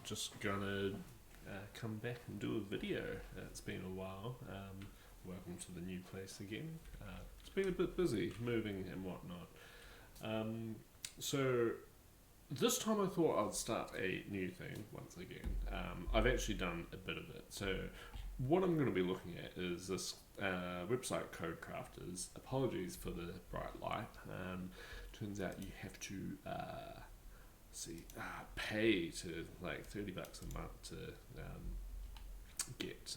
just gonna come back and do a video. It's been a while. Welcome to the new place again. It's been a bit busy moving and whatnot. So this time I thought I'd start a new thing once again. I've actually done a bit of it. So what I'm going to be looking at is this website Code Crafters. Apologies for the bright light. Turns out you have to pay to like $30 a month to get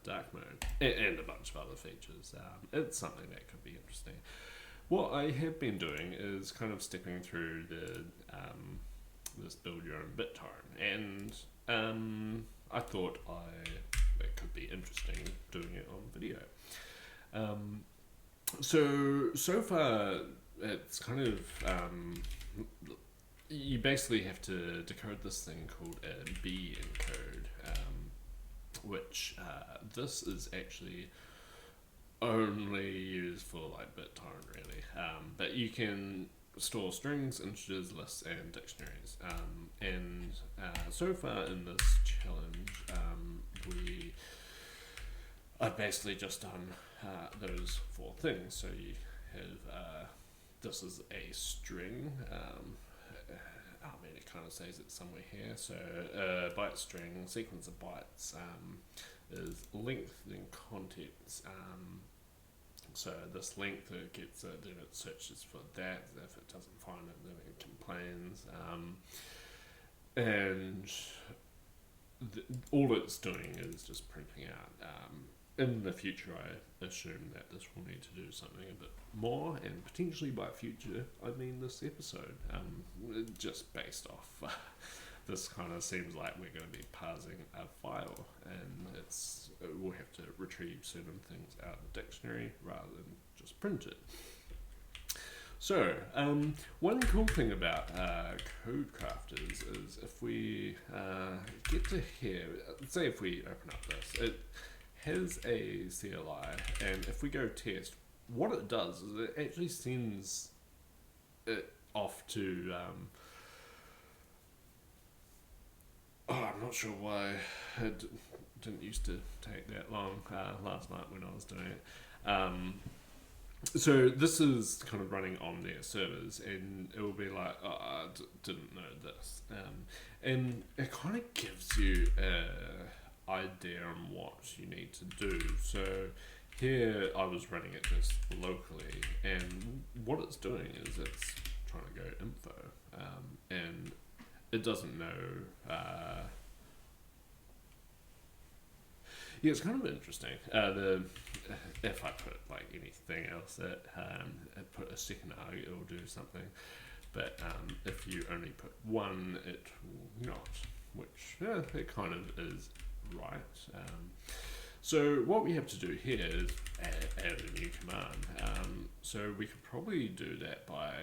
dark mode and a bunch of other features. It's something that could be interesting. What I have been doing is kind of stepping through the this build your own Bittorrent, and I thought it could be interesting doing it on video. So far it's kind of you basically have to decode this thing called a Bencoded, which this is actually only used for like BitTorrent really, but you can store strings, integers, lists, and dictionaries. And so far in this challenge, I've basically just done those four things. So you have this is a string. It kind of says it somewhere here. So byte string, sequence of bytes is length and context. So this length it gets it, then it searches for that. If it doesn't find it, then it complains. And all it's doing is just printing out. In the future, I assume that this will need to do something a bit more, and potentially by future, I mean this episode. Just based off, this kind of seems like we're going to be parsing a file, and we'll have to retrieve certain things out of the dictionary rather than just print it. So, one cool thing about Code Crafters is if we get to here, say if we open up this, it has a CLI, and if we go test, what it does is it actually sends it off to I'm not sure why it didn't used to take that long last night when I was doing it. So this is kind of running on their servers, and it will be like, I didn't know this, and it kind of gives you idea on what you need to do. So here I was running it just locally, and what it's doing is it's trying to go info, and it doesn't know. Yeah, it's kind of interesting. If I put like anything else that I put a second arg, it will do something, but if you only put one, it will not, which it kind of is right. So what we have to do here is add a new command. So we could probably do that by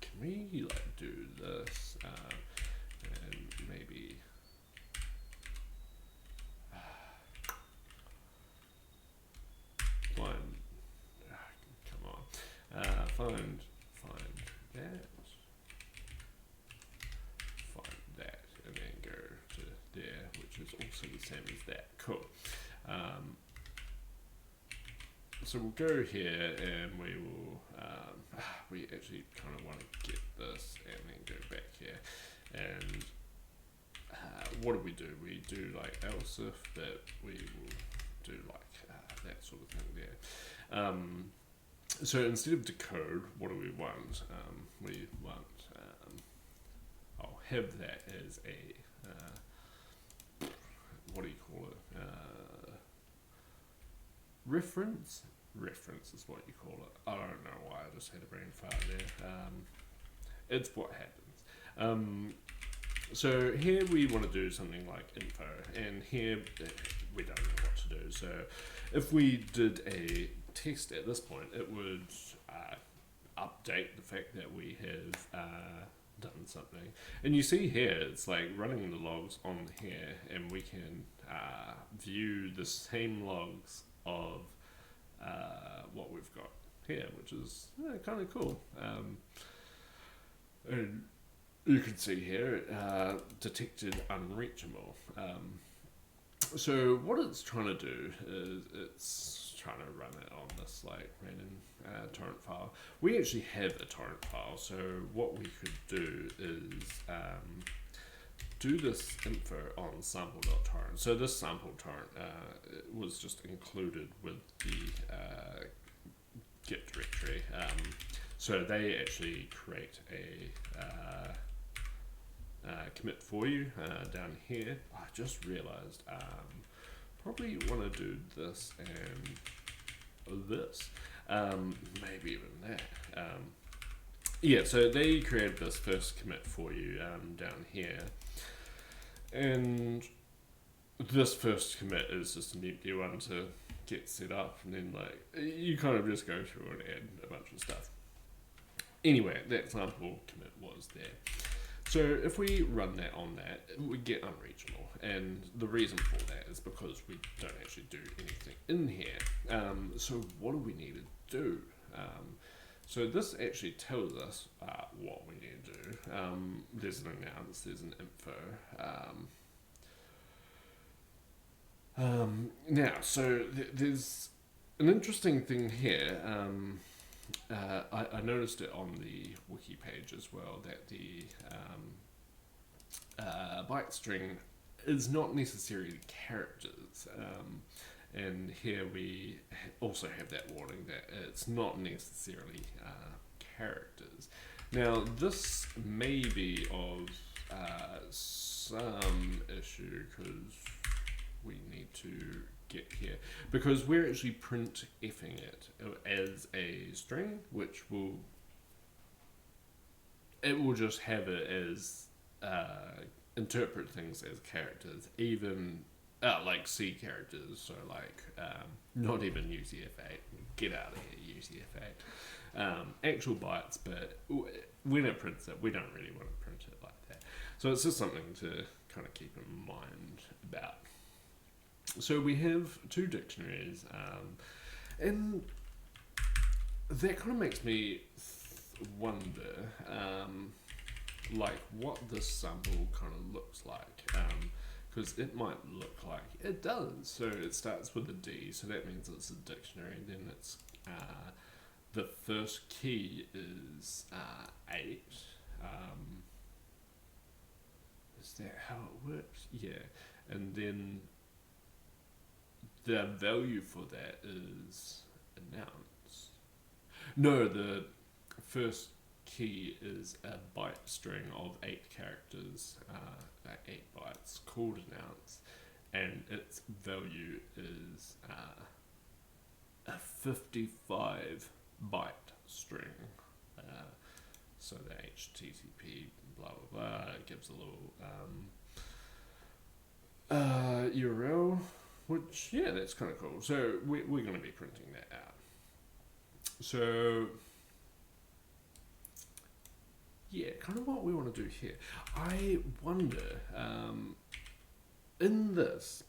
can we like do this and maybe find come on find that and then go to there, which is also the same as that. Cool. So we'll go here and we will we actually kind of want to get this and then go back here, and what do? We do like else if, that we will do like that sort of thing there. So instead of decode, what do we want? We want I'll have that as a what do you call it? Reference is what you call it. I don't know why, I just had a brain fart there. It's what happens. So here we want to do something like info, and here we don't know what to do. So if we did a test at this point, it would update the fact that we have done something. And you see here, it's like running the logs on here, and we can view the same logs of what we've got here, which is kind of cool. And you can see here it detected unreachable. So what it's trying to do is it's trying to run it on this like random torrent file. We actually have a torrent file, so what we could do is do this info on sample.torrent. So this sample torrent was just included with the Git directory. So they actually create a commit for you down here. I just realized probably want to do this and this, maybe even that. Yeah, so they created this first commit for you down here, and this first commit is just an empty one to get set up, and then like you kind of just go through and add a bunch of stuff. Anyway, that sample commit was there. So if we run that on that, we get unreachable, and the reason for that is because we don't actually do anything in here. So what do we need to do? So this actually tells us what we need to do. There's an announce, there's an info. Now, so there's an interesting thing here. I noticed it on the wiki page as well, that the byte string is not necessarily characters. And here we also have that warning that it's not necessarily characters. Now, this may be of some issue because we need to get here, because we're actually print effing it as a string, which will just have it as interpret things as characters, even like C characters, so like not even UTF-8, get out of here UTF-8, actual bytes, but when it prints it, we don't really want to print it like that. So it's just something to kind of keep in mind about. So we have two dictionaries, and that kind of makes me wonder like what this sample kind of looks like, because it might look like it does. So it starts with a D, so that means it's a dictionary. Then it's the first key is 8. Is that how it works? Yeah, and then the value for that is announce. No, the first key is a byte string of 8 characters, 8 bytes, called announce, and its value is a 55 byte string. So the HTTP blah blah blah gives a little URL, which, yeah, that's kind of cool. So we're going to be printing that out. So yeah, kind of what we want to do here. I wonder, in this,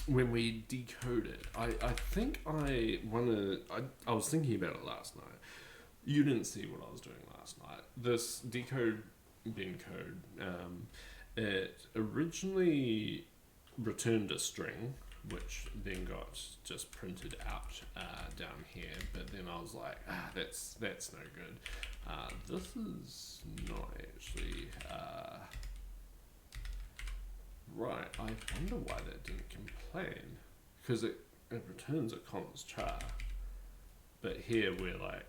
when we decode it, I think I want to, I was thinking about it last night. You didn't see what I was doing last night. This decode Bencoded, it originally returned a string, which then got just printed out down here, but then I was like, that's no good. This is not actually right. I wonder why that didn't complain, because it returns a const char, but here we're like,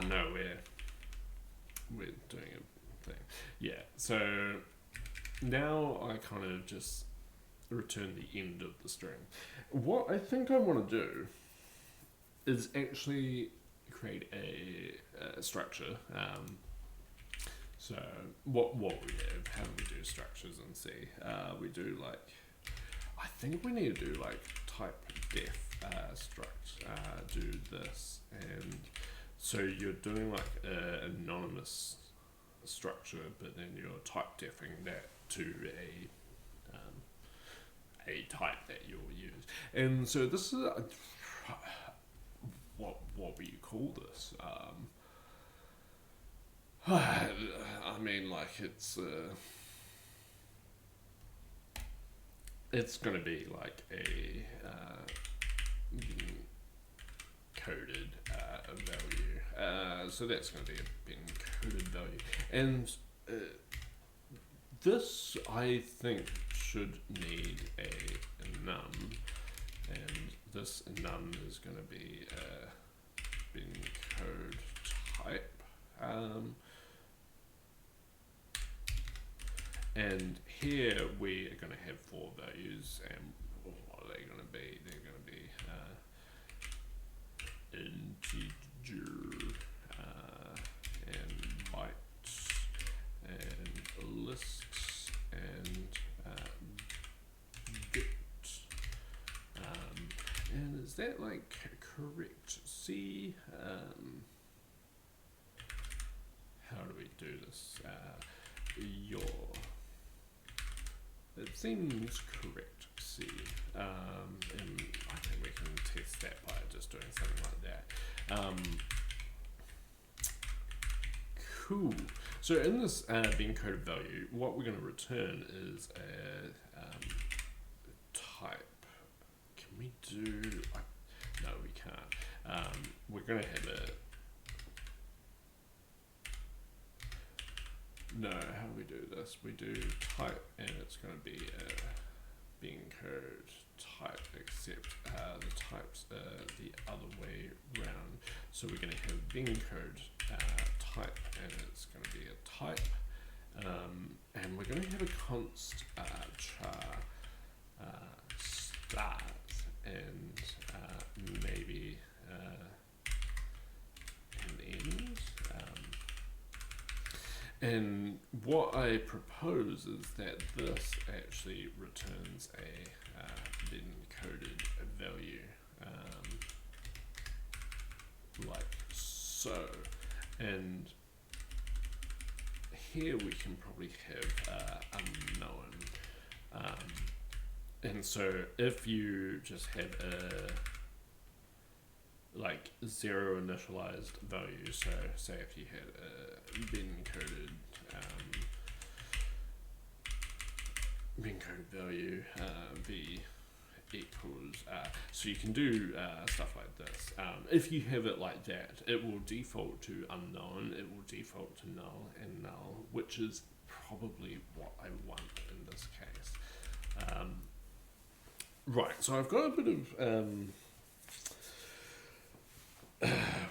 no, we're doing a thing. Yeah, so now I kind of just return the end of the string. What I think I want to do is actually create a structure. So what we have, how do we do structures in C? We do like, I think we need to do like type def struct, do this, and so you're doing like an anonymous structure, but then you're type defing that to a type that you'll use. And so this is what will you call this? I mean, like it's going to be like a coded value. So that's going to be a bin coded value, and this I think should need a num, and this num is going to be a bin code type. And here we are going to have 4 values, and what are they going to be? They're going to be integer and bytes and lists and bit. And is that like correct? See, how do we do this? It seems correct, see, and I think we can test that by just doing something like that. Cool. So in this Bencoded value, what we're going to return is a type. Can we do? No, we can't. We're going to have a. No, how do we do this? We do type, and it's going to be a Bencode type, except the types are the other way round. So we're going to have Bencode type, and it's going to be a type, and we're going to have a const char start, and maybe an end. And what I propose is that this actually returns a Bencoded value, like so. And here we can probably have unknown. And so if you just have a like 0 initialized value, so say if you had a Bencoded value v equals, so you can do stuff like this. If you have it like that, it will default to unknown, it will default to null and null, which is probably what I want in this case. Right, so I've got a bit of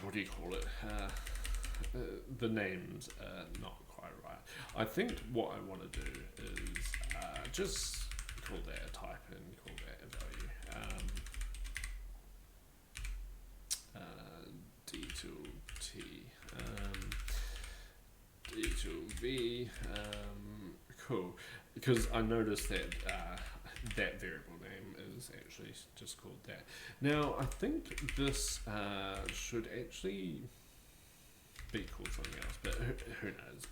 what do you call it? The names are not quite right. I think what I want to do is just call that a type and call that a value. D to T, D to V, cool. Because I noticed that that variable name is actually just called that. Now, I think this should actually be called something else, but who knows?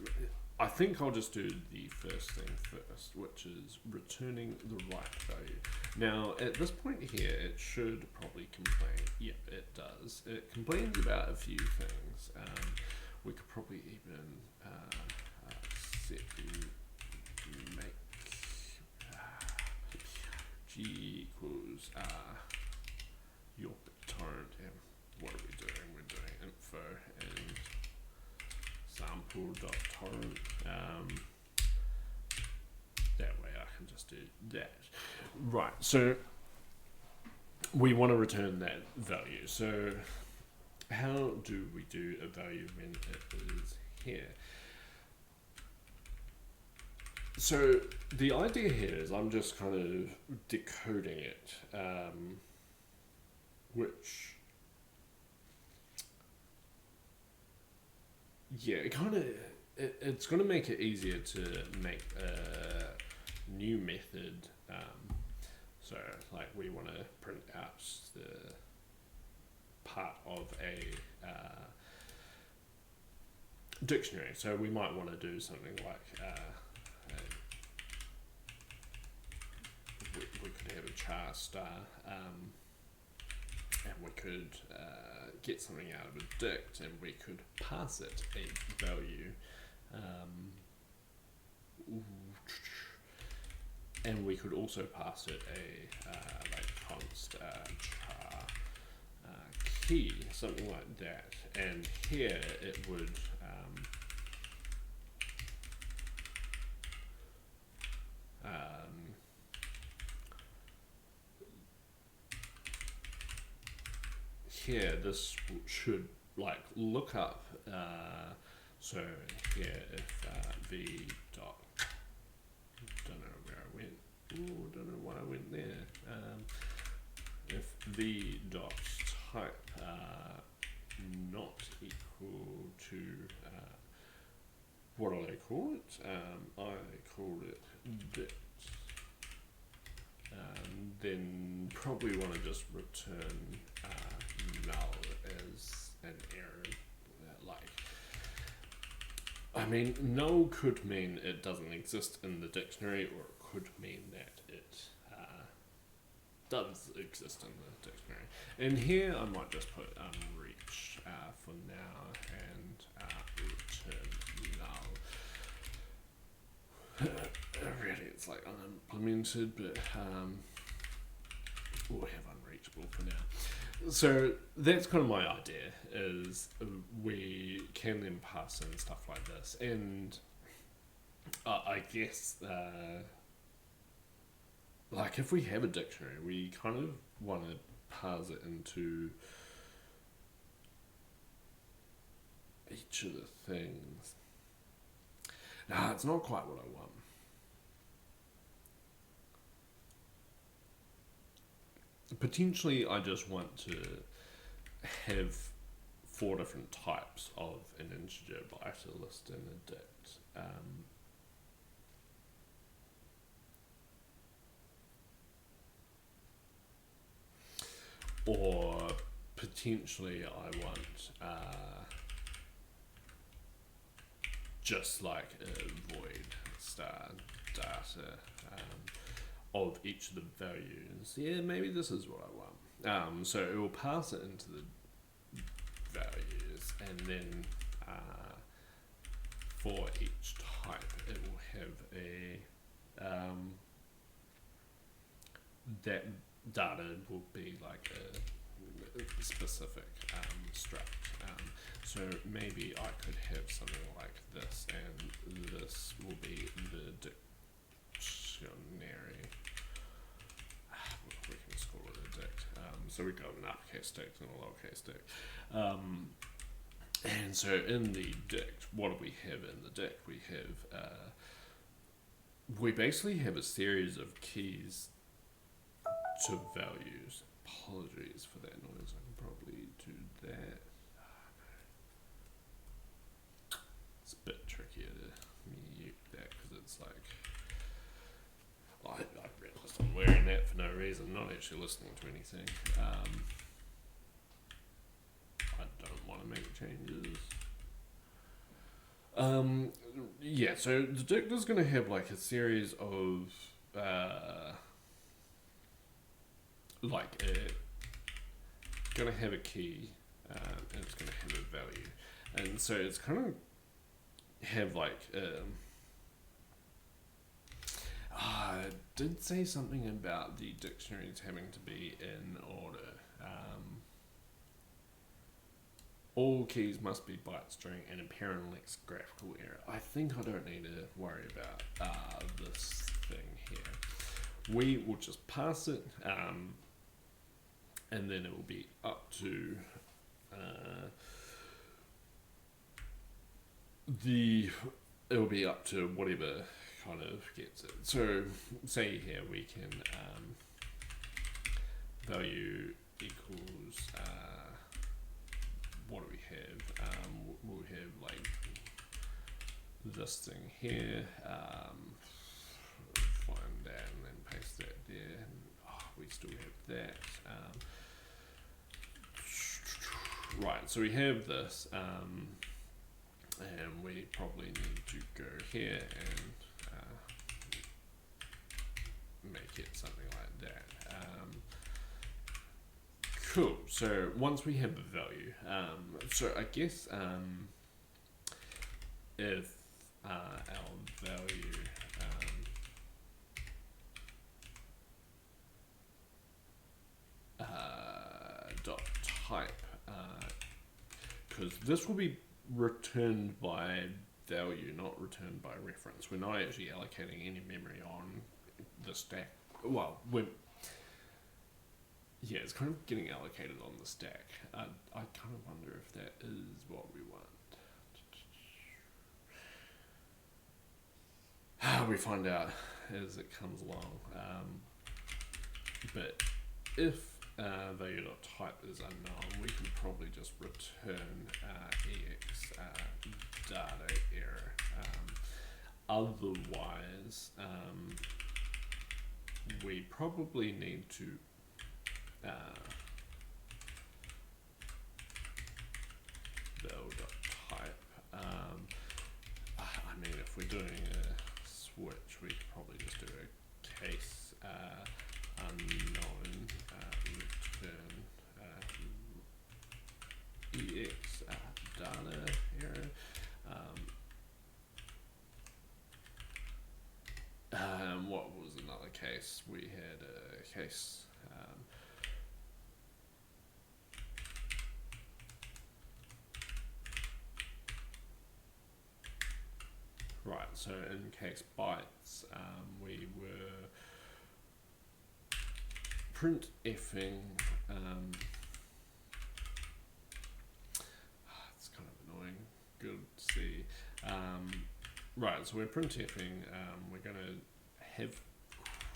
I think I'll just do the first thing first, which is returning the right value. Now, at this point here, it should probably complain. Yep, it does. It complains about a few things. We could probably even set make G equals your Bittorrent, and what are we doing? We're doing info and sample.torrent. That way I can just do that. Right, so we want to return that value. So how do we do a value when it is here? So the idea here is I'm just kind of decoding it, which, yeah, it's going to make it easier to make a new method. So like we want to print out the part of a dictionary. So we might want to do something like we could have a char star and we could get something out of a dict, and we could pass it a value, and we could also pass it a like const char key, something like that. And here it would here this should like look up. So here if v dot, don't know where I went. Ooh, don't know why I went there. If v dot type not equal to what do I call it? I called it dict. Then probably want to just return null as an error. I mean, null could mean it doesn't exist in the dictionary, or it could mean that it does exist in the dictionary. And here I might just put reach for now and return null. Really, it's like unimplemented, but we'll have unreachable for now. So that's kind of my idea, is we can then pass in stuff like this, and I guess like if we have a dictionary, we kind of want to parse it into each of the things. It's not quite what I want. Potentially, I just want to have 4 different types of an integer byte list in a dict. Or potentially I want just like a void star data of each of the values. Yeah, maybe this is what I want. So it will pass it into the values, and then for each type it will have a that data will be like a specific struct. So maybe I could have something like this, and this will be the dictionary. We can just call it a dict. So we've got an uppercase dict and a lowercase dict. And so in the dict, what do we have in the dict? We have we basically have a series of keys to values. Apologies for that noise. I can probably do that. It's a bit trickier to mute that because it's like I realised I'm wearing that for no reason, not actually listening to anything. I don't want to make changes. Yeah, so the dict is going to have like a series of going to have a key, and it's going to have a value, and so it's kind of have like I did say something about the dictionaries having to be in order. All keys must be byte string and a parent lexicographical error. I think I don't need to worry about this thing here. We will just pass it, and then it will be up to it will be up to whatever kind of gets it. So say here we can value equals what do we have? We'll have like this thing here, find that and then paste that there, and we still have that. Right, so we have this, and we probably need to go here and make it something like that. Cool. So once we have the value, so I guess if our value dot type, because this will be returned by value, not returned by reference. We're not actually allocating any memory on the stack. Well, yeah, it's kind of getting allocated on the stack. I kind of wonder if that is what we want. We find out as it comes along. But if value.type is unknown, we can probably just return ex data error. Otherwise, we probably need to val.type. I mean, if we're doing a switch, we could probably just do a case unknown return ex data error. What was another case? We had a case. Right, so in case bytes, we were print effing. It's kind of annoying. Good to see. Right, so we're print effing. We're going to have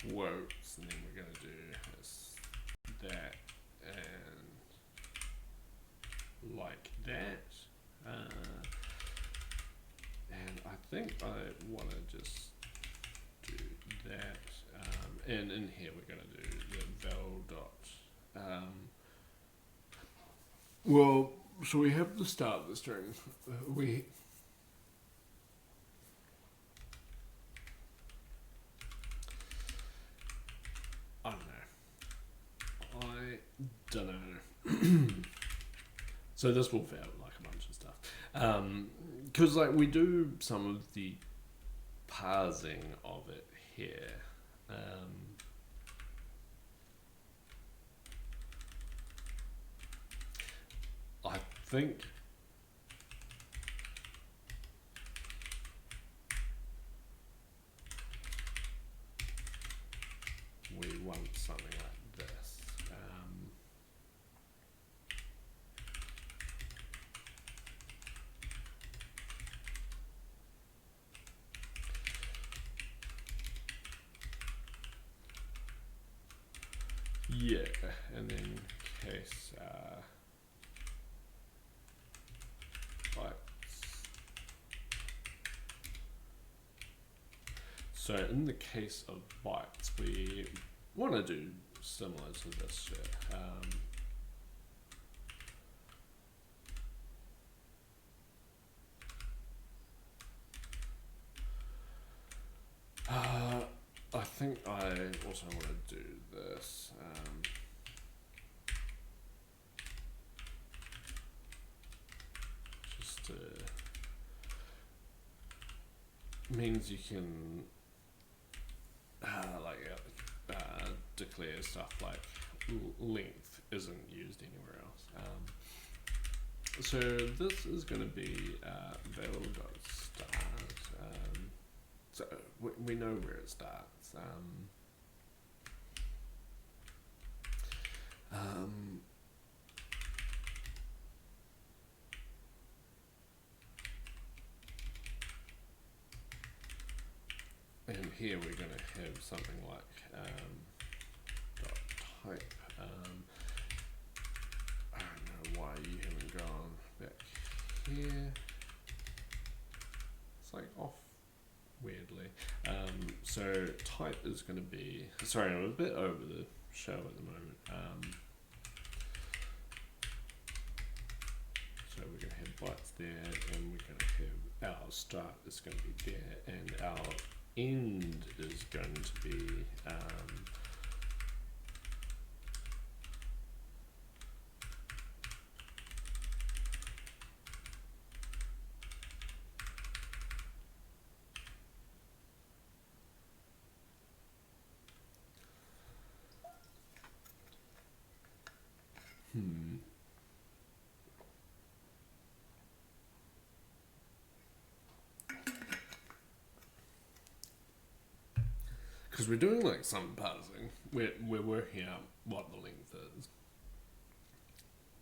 quotes, and then we're going to do that and like that. And I think I want to just do that. And in here we're going to do the val dot. Well, so we have the start of the string. I don't know. So this will fail like a bunch of stuff. Because like we do some of the parsing of it here. I think we want something like this. Yeah, and then case bytes. So in the case of bytes, we want to do similar to this shit. I think I also want to do this. Just means you can declare stuff like length isn't used anywhere else. So this is going to be val.start. So we know where it starts. And here we're going to have something like dot type. I don't know why you haven't gone back here. It's like off weirdly. So type is going to be, sorry, I'm a bit over the show at the moment. So we're going to have bytes there, and we're going to have our start is going to be there, and our end is going to be Because we're doing like some parsing. We're working out what the length is.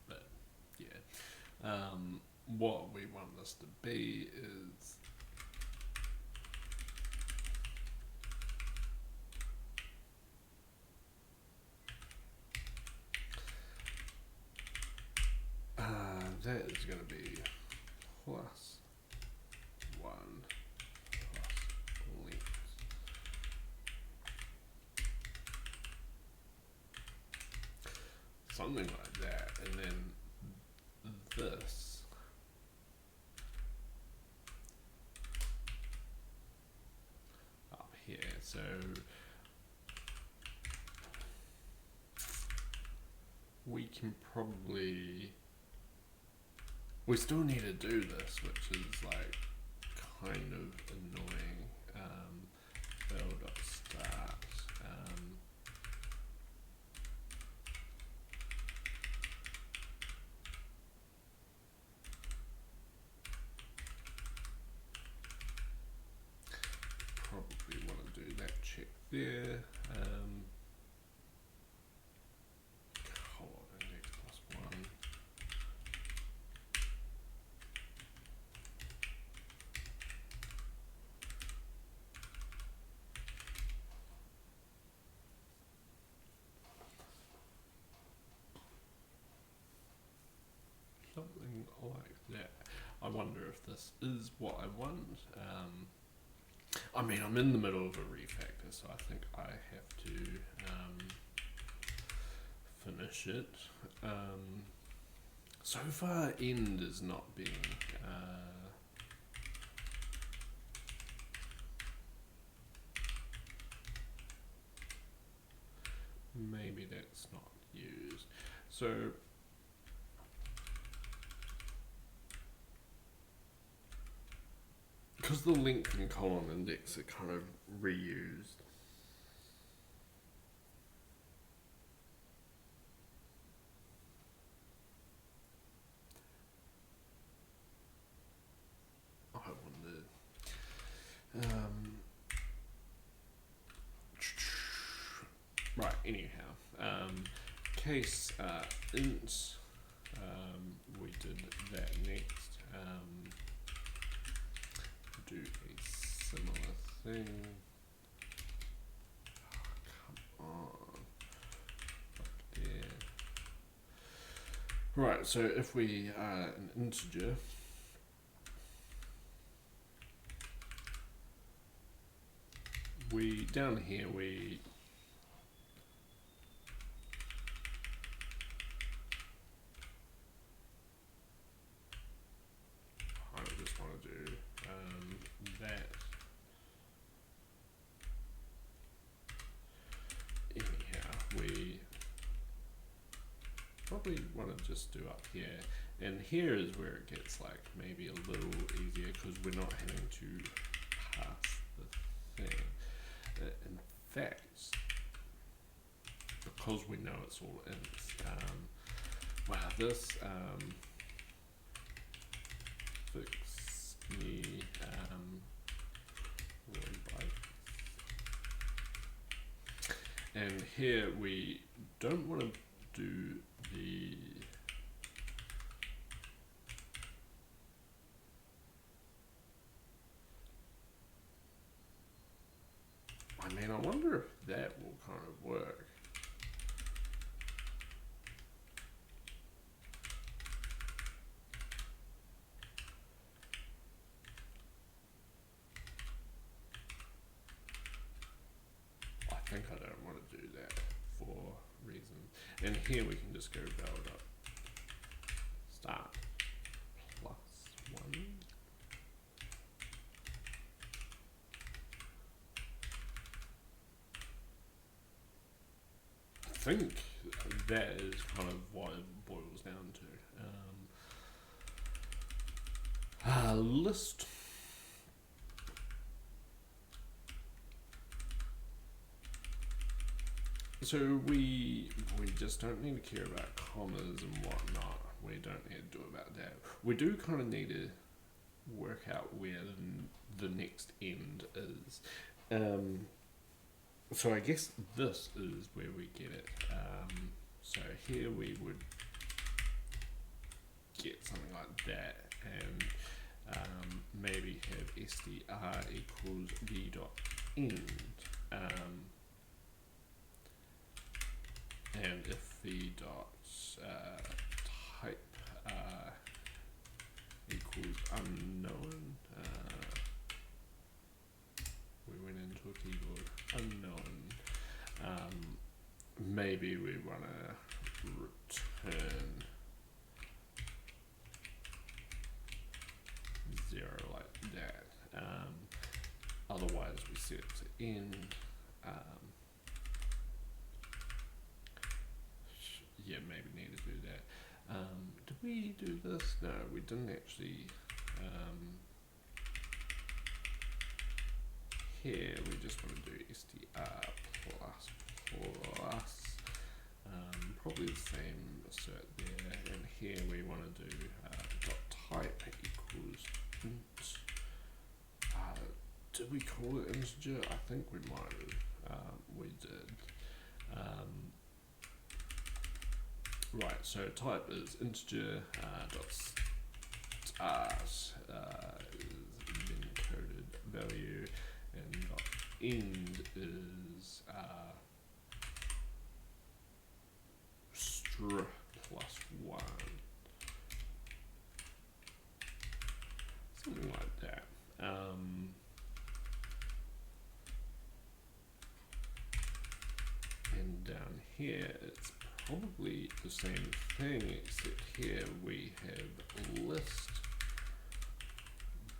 But yeah. What we want this to be is that is going to be plus 1 plus length. Something like that, and then this up here. So we can probably, we still need to do this, which is like kind of annoying. Bell.start. Probably want to do that check there. Colon index plus 1. Something like that. I wonder if this is what I want. I mean, I'm in the middle of a refactor, so I think I have to finish it. So far, end is not being maybe that's not used. So because the length and column index are kind of reused. I wonder. Right. Anyhow, case int. We did that next. Do a similar thing. Oh, come on. Right there. Right, so if we are an integer, we down here we just want to do that. Anyhow, we probably want to just do up here, and here is where it gets like maybe a little easier because we're not having to pass the thing. In fact, because we know it's all ints, wow, this fix me really bite. And here we don't want to do the I mean, I wonder if that will kind of work. I think I don't want to do that for reasons. And here we can just go build up start plus 1. I think that is kind of what it boils down to. List. So we just don't need to care about commas and whatnot. We don't need to do about that. We do kind of need to work out where the next end is. So I guess this is where we get it. So here we would get something like that, and maybe have str equals b dot end. And if the dot type equals unknown, we went into a keyboard unknown. Maybe we want to return 0 like that. Otherwise, we set it to end. Yeah, maybe need to do that. Did we do this? No, we didn't actually. Here we just want to do str plus. Probably the same assert there. And here we want to do dot type equals int. Did we call it integer? I think we might have. We did. Right, so type is integer dot start is Bencoded value, and dot end is str plus 1. Something like that. And down here it's probably the same thing, except here we have list,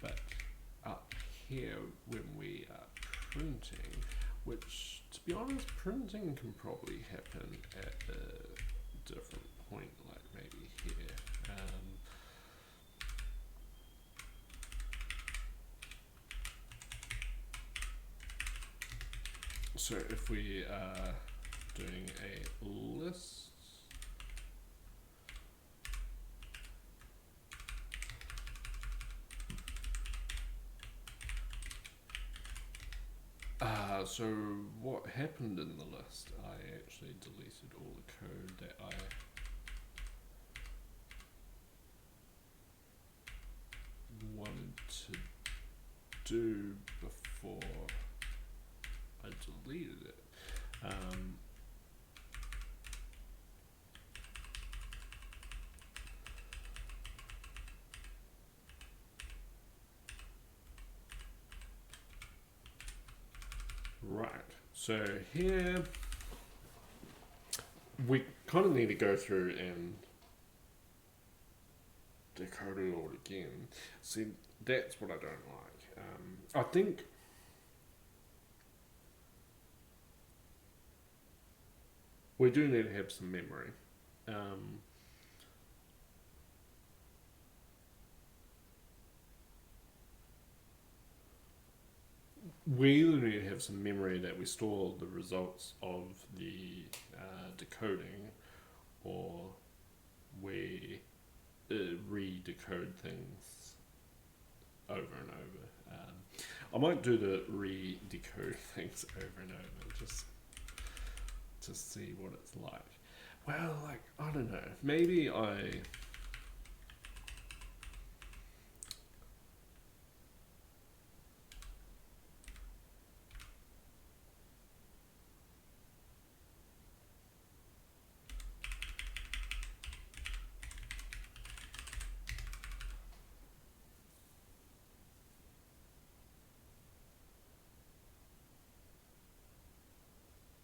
but up here when we are printing, which to be honest, printing can probably happen at a different point, like maybe here. So if we are doing a list, so what happened in the list, I actually deleted all the code that I wanted to do before I deleted it. Right, so here we kind of need to go through and decode it all again. See, that's what I don't like. I think we do need to have some memory. We either need to have some memory that we store the results of the decoding, or we re-decode things over and over. I might do the re-decode things over and over just to see what it's like. Well, like, I don't know. Maybe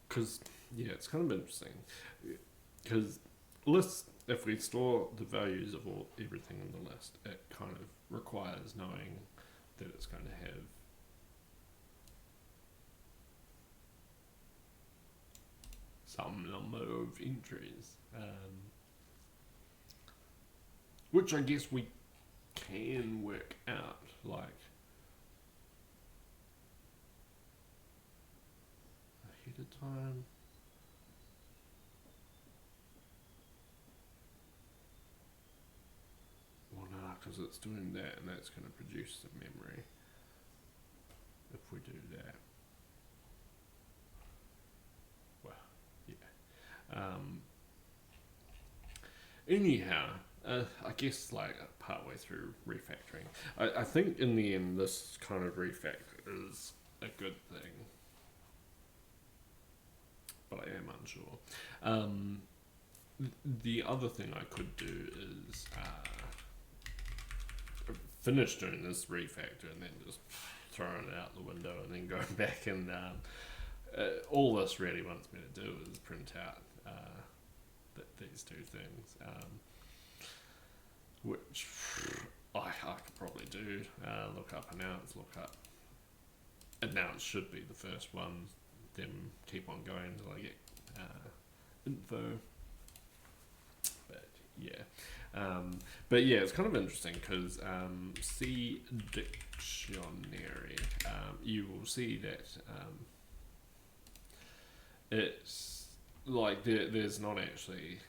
because, yeah, it's kind of interesting. Because lists, if we store the values of everything in the list, it kind of requires knowing that it's going to have some number of entries, which I guess we can work out, like ahead of time. because it's doing that, and that's going to produce the memory if we do that. Well, yeah. Anyhow, I guess like partway through refactoring, I think in the end this kind of refactor is a good thing, but I am unsure. The other thing I could do is finish doing this refactor and then just throwing it out the window and then going back and all this really wants me to do is print out these two things, which I could probably do. Look up announce, look up announce should be the first one, then keep on going until I get info. But yeah, it's kind of interesting because see dictionary, you will see that it's like there's not actually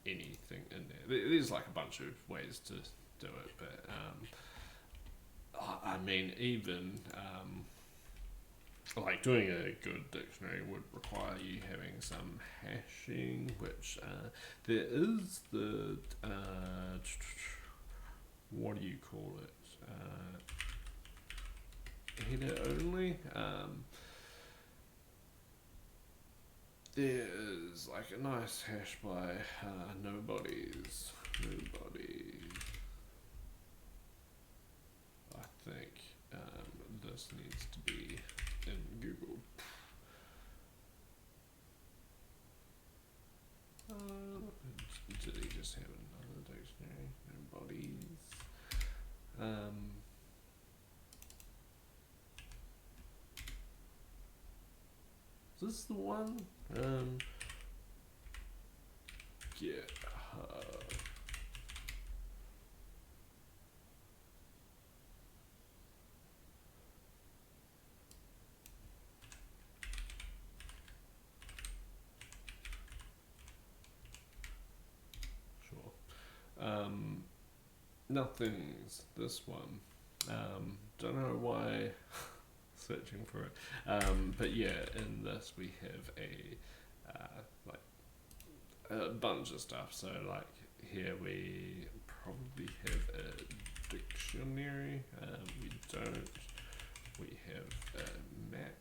anything in there. There's like a bunch of ways to do it, but I mean, even like doing a good dictionary would require you having some hashing, which there is the what do you call it? Header only. There's like a nice hash by nobody. I think this needs to be in Google. Did he just have another dictionary? Nobody's. Is this the one? Get nothing's this one. Don't know why. Searching for it, but yeah, in this we have a bunch of stuff. So like here we probably have a dictionary. We don't. We have a map.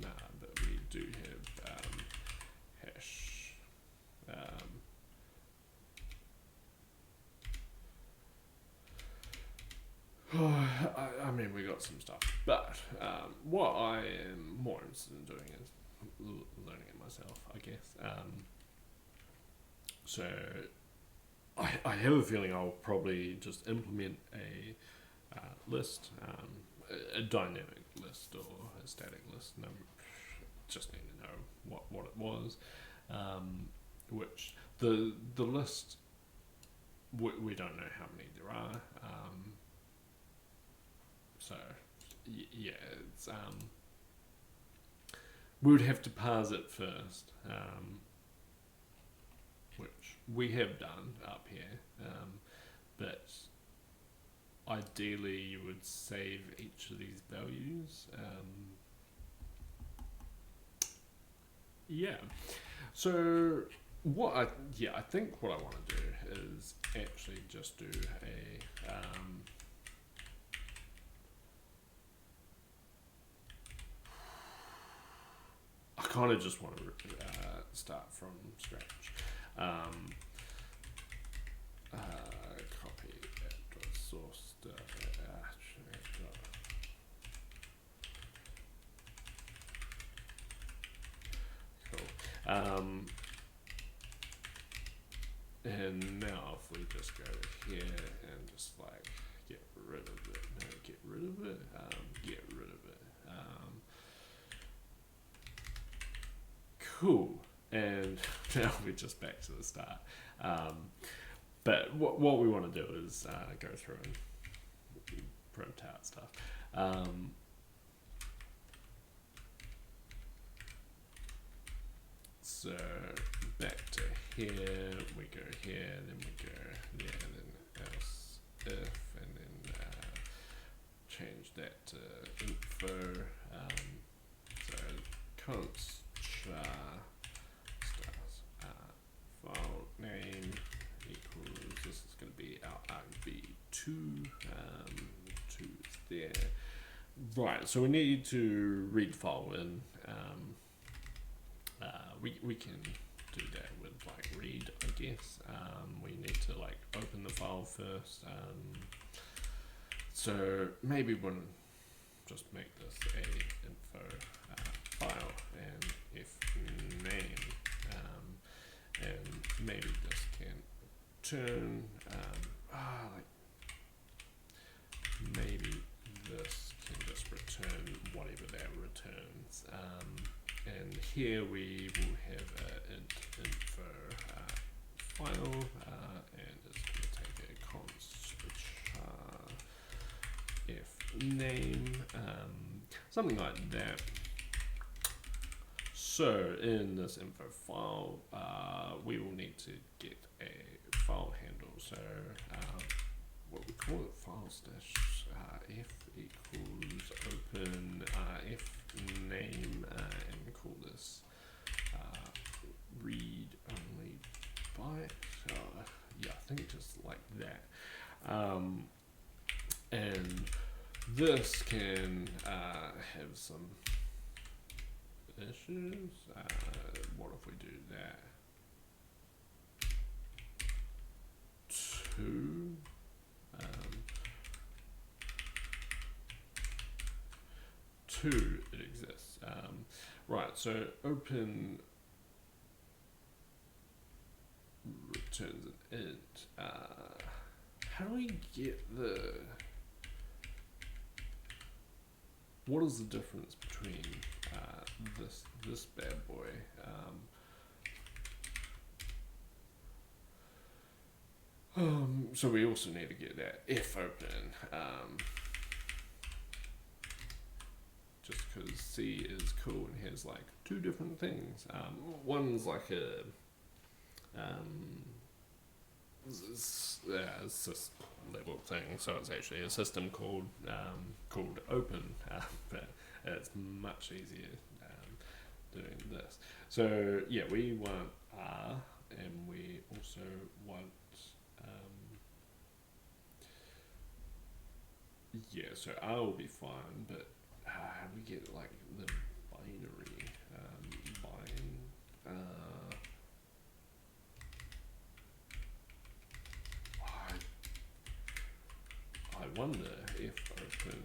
Nah, but we do have hash. I mean, we got some stuff, but what I am more interested in doing is learning it myself, I guess. So I have a feeling I'll probably just implement a list, a dynamic list or a static list. No, just need to know what it was. Which the list, we don't know how many there are. So yeah, it's we would have to parse it first, which we have done up here, but ideally you would save each of these values. Yeah, so I think what I want to do is actually just do a I kind of just want to start from scratch. Copy source. Cool. And now if we just go here and just like get rid of it, get rid of it. Cool. And now we're just back to the start. But what we want to do is go through and print out stuff. So back to here, we go here, then we go there, then else if, and then change that to info. So const char stars file name equals, this is going to be our argv2, 2 is there. Right, so we need to read file in. We can do that with like read, I guess. We need to like open the file first. So maybe we'll just make this a info file and if name, and maybe this can turn like maybe this can just return whatever that returns. And here we will have an info file, and it's going to take a const char if name, something like that. So in this info file, we will need to get a file handle. So what we call it, file stash f equals open f name, and call this read only byte. Yeah, I think just like that. And this can have some issues. What if we do that? 2. 2, it exists. Right, so open returns an int. How do we get the... What is the difference between this bad boy? So we also need to get that if open. Just because C is cool and has like 2 different things. One's like a sys level thing, so it's actually a system called open, but it's much easier doing this. So yeah, we want R, and we also want yeah, so R will be fine, but we get like the binary I wonder if open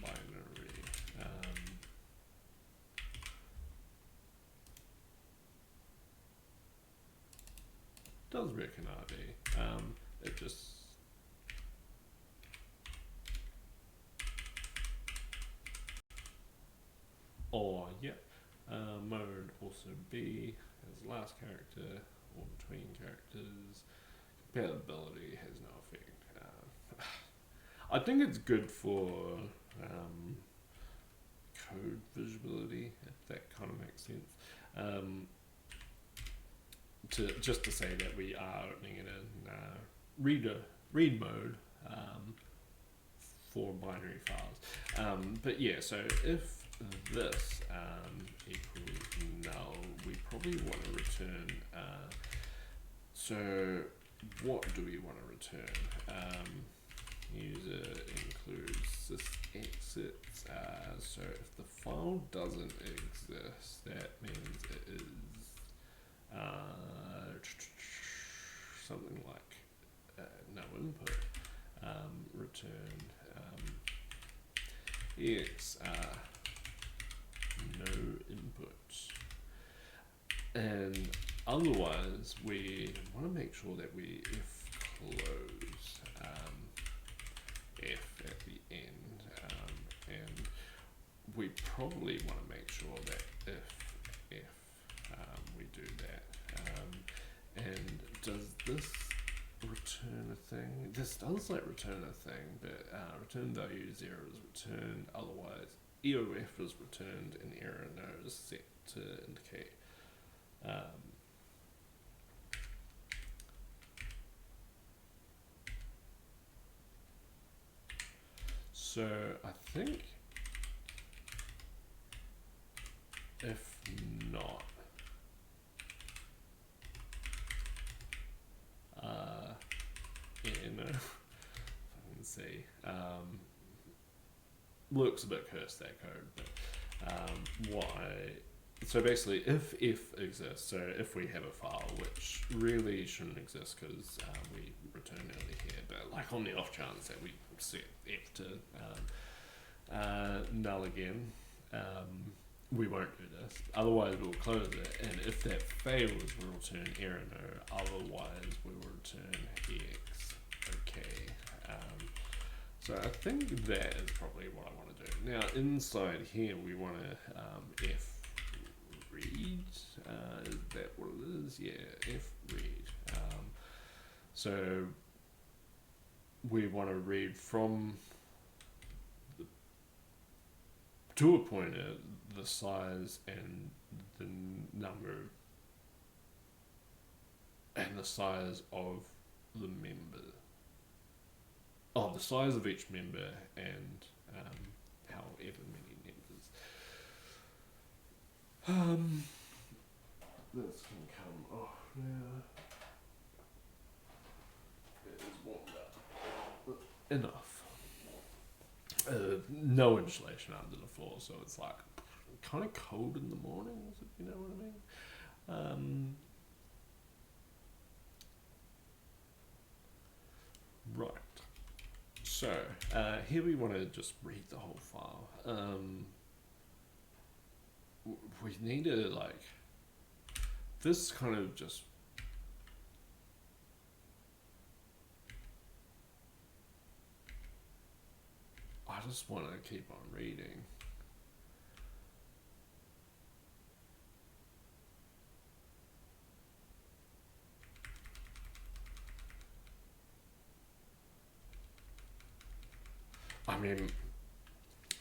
binary does reckon RD. It just mode also B as last character or between characters. Compatibility has no effect. I think it's good for code visibility, if that kind of makes sense. To say that we are opening it in read mode for binary files. But yeah, so if this equals null, we probably want to return. So what do we want to return? User includes sysexits. So if the file doesn't exist, that means it is something like no input. Return x no inputs, and otherwise we want to make sure that we if close f at the end, and we probably want to make sure that if we do that, and does this return a thing? This does like return a thing, but return value 0 is returned, otherwise EOF is returned and error no is set to indicate So I think if not, yeah, no, I can see. Looks a bit cursed, that code, but so basically if f exists, so if we have a file, which really shouldn't exist because we return early here, but like on the off chance that we set f to null again, we won't do this. Otherwise we'll close it, and if that fails we'll return error no, otherwise we will return ex. Okay. So I think that is probably what I want to do. Now inside here we want to f read. Is that what it is? Yeah, f read. So we want to read from to a pointer the size and the number and the size of the member. Oh, the size of each member and however many members. This can come off now. It is warmed up. Enough. No insulation under the floor, so it's like kind of cold in the mornings, if you know what I mean. Right. So, here we want to just read the whole file. We need to, like, this kind of just, I just want to keep on reading. I mean,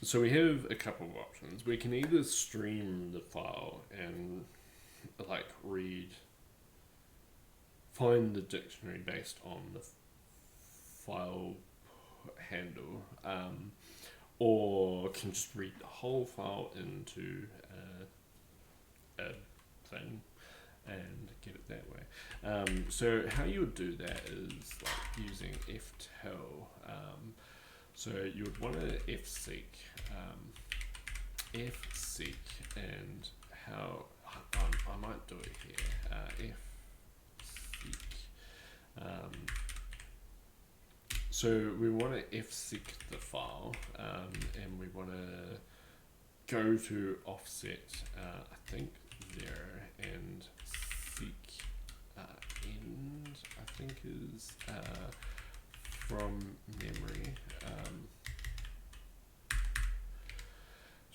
so we have a couple of options. We can either stream the file and like find the dictionary based on the file handle, or can just read the whole file into a thing and get it that way. So how you would do that is like using ftell. So you would want to fseek, and how I might do it here. Fseek. So we want to fseek the file, and we want to go to offset. I think 0 and seek end. I think is from memory.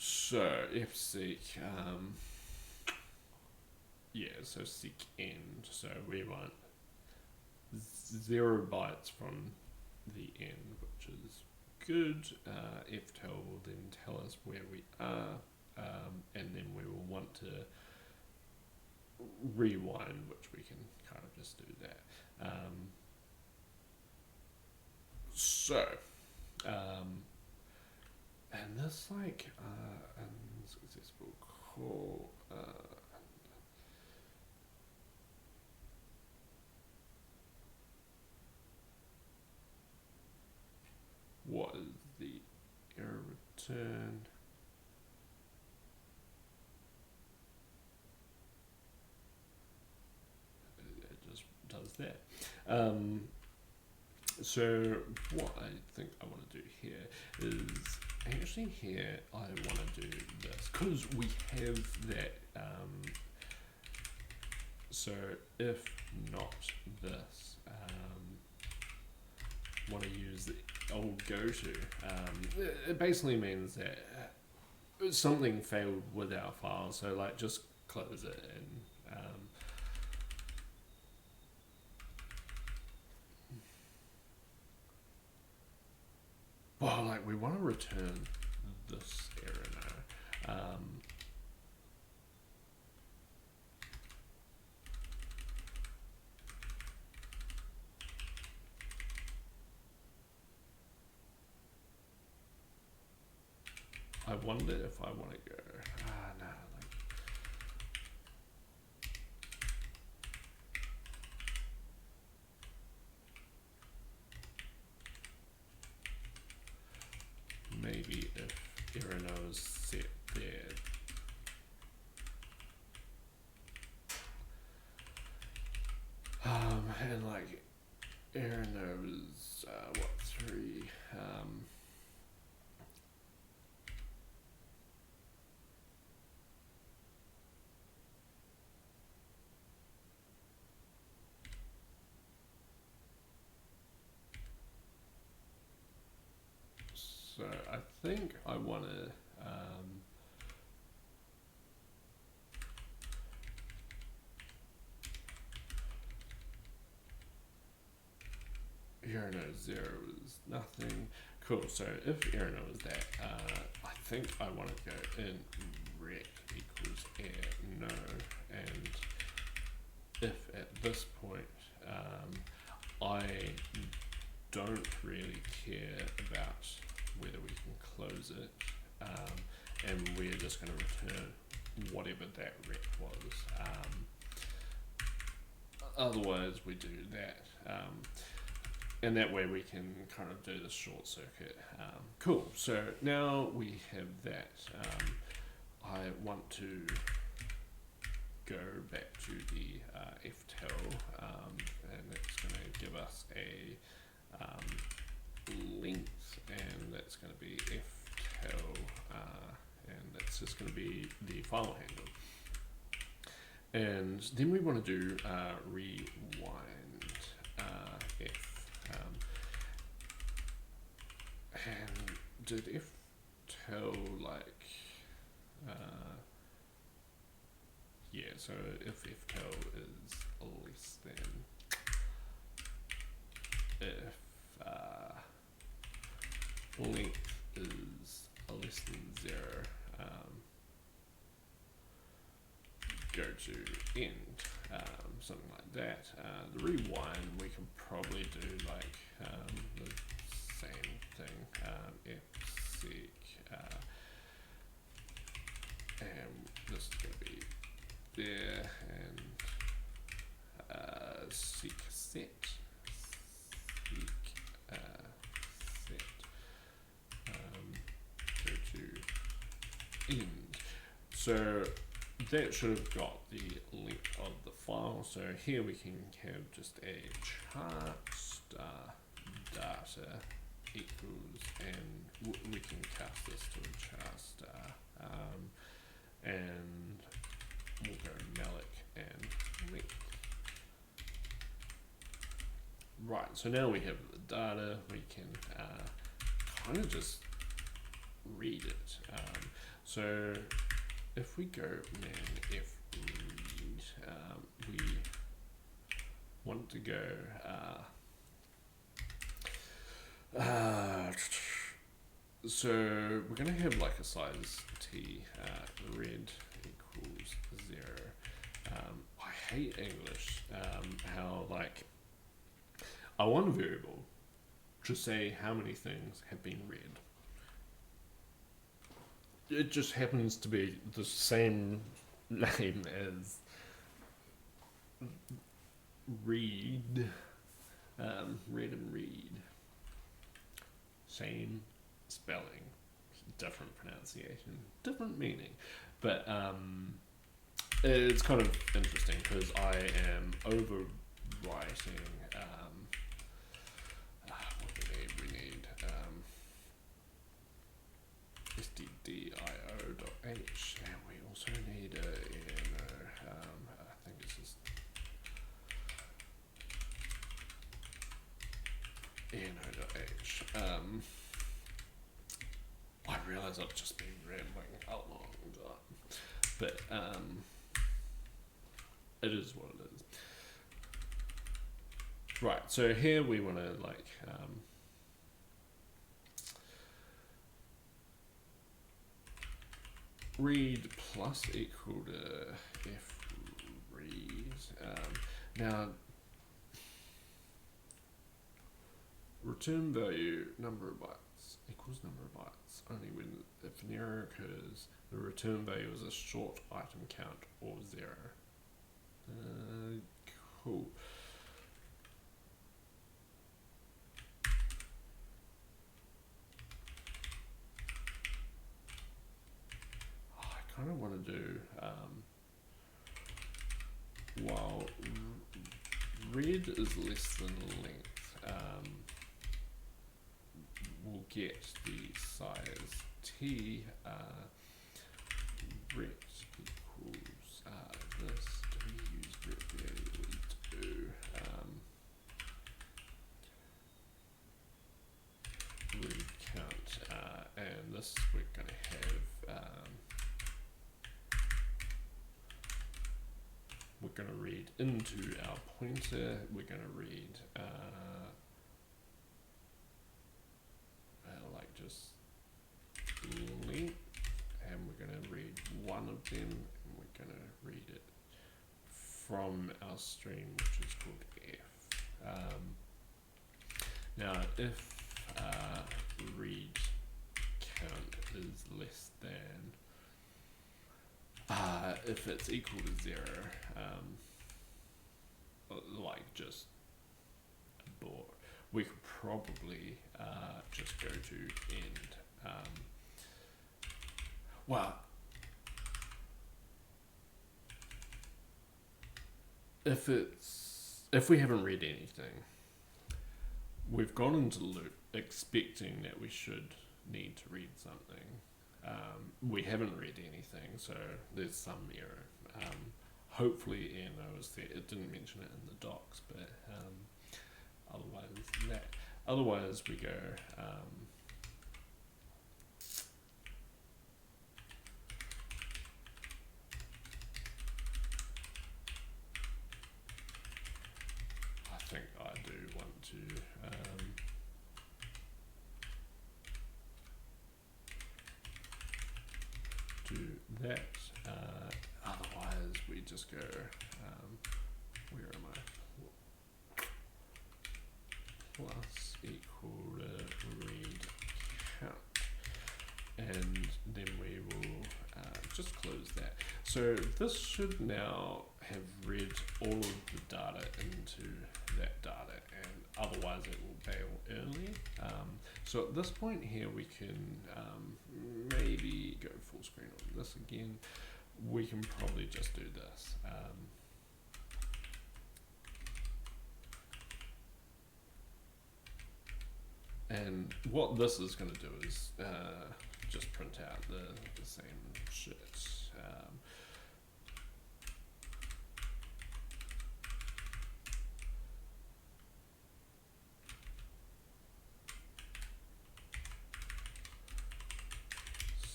So fseek, yeah, so seek end. So we want 0 bytes from the end, which is good. Ftell will then tell us where we are, and then we will want to rewind, which we can kind of just do that. And this like unsuccessful call. What is the error return? It just does that. So what I think I want to do here is actually here I want to do this because we have that. So if not this, want to use the old go to. It basically means that something failed with our file, so like just close it and well, like we want to return this error now. I wonder if I want to go. No, like maybe if Irano is set there. And like Irano is what 3? So I think I want to. Irano 0 is nothing. Cool. So if Irano is that, I think I want to go in rect equals air no, and if at this point I don't really care about whether we can close it, and we're just going to return whatever that rect was. Otherwise, we do that. And that way we can kind of do the short circuit. Cool, so now we have that. I want to go back to the ftel, and that's going to give us a length, and that's going to be ftel, and that's just going to be the file handle. And then we want to do rewind f. And did ftel like yeah, so if ftel is less than if length is less than 0, go to end, something like that. The rewind we can probably do like the same thing, fsec, and this is going to be there, and seek set, go to end. So that should have got the length of the file. So here we can have just a chart star data equals, and we can cast this to a chart star, and we'll go malloc and length. Right, so now we have the data, we can kind of just read it. So if we go man f read, we want to go so we're going to have like a size t, red equals 0. I hate English, how like I want a variable to say how many things have been read. It just happens to be the same name as read, read and read. Same spelling, different pronunciation, different meaning. But it's kind of interesting because I am overwriting. What do we need? stdio.h, and we also need a I think it's just eno.h. I realise I've just been rambling a long time, but it is what it is. Right, so here we want to like read plus equal to f read. Now return value number of bytes equals number of bytes only when if an error occurs, the return value is a short item count or 0. Cool. I kind of want to do while red is less than length, we'll get the size t rect equals this. Do we use rect value? We do. Read count, and this we're going to have. We're going to read into our pointer. We're going to read like just length, and we're going to read one of them, and we're going to read it from our string, which is called f. Now, if read count is less than if it's equal to 0, like just abort, we could probably just go to end. Well, if we haven't read anything, we've gone into the loop expecting that we should need to read something. We haven't read anything, so there's some error. Hopefully Ian knows that it didn't mention it in the docs, but otherwise we go I think I do want to do that. Otherwise, we just go, where am I? Plus equal to read count. And then we will just close that. So this should now have read all of the data into that data, and otherwise it will bail early. So at this point here, we can maybe go full screen on this again. We can probably just do this. And what this is going to do is just print out the same shit.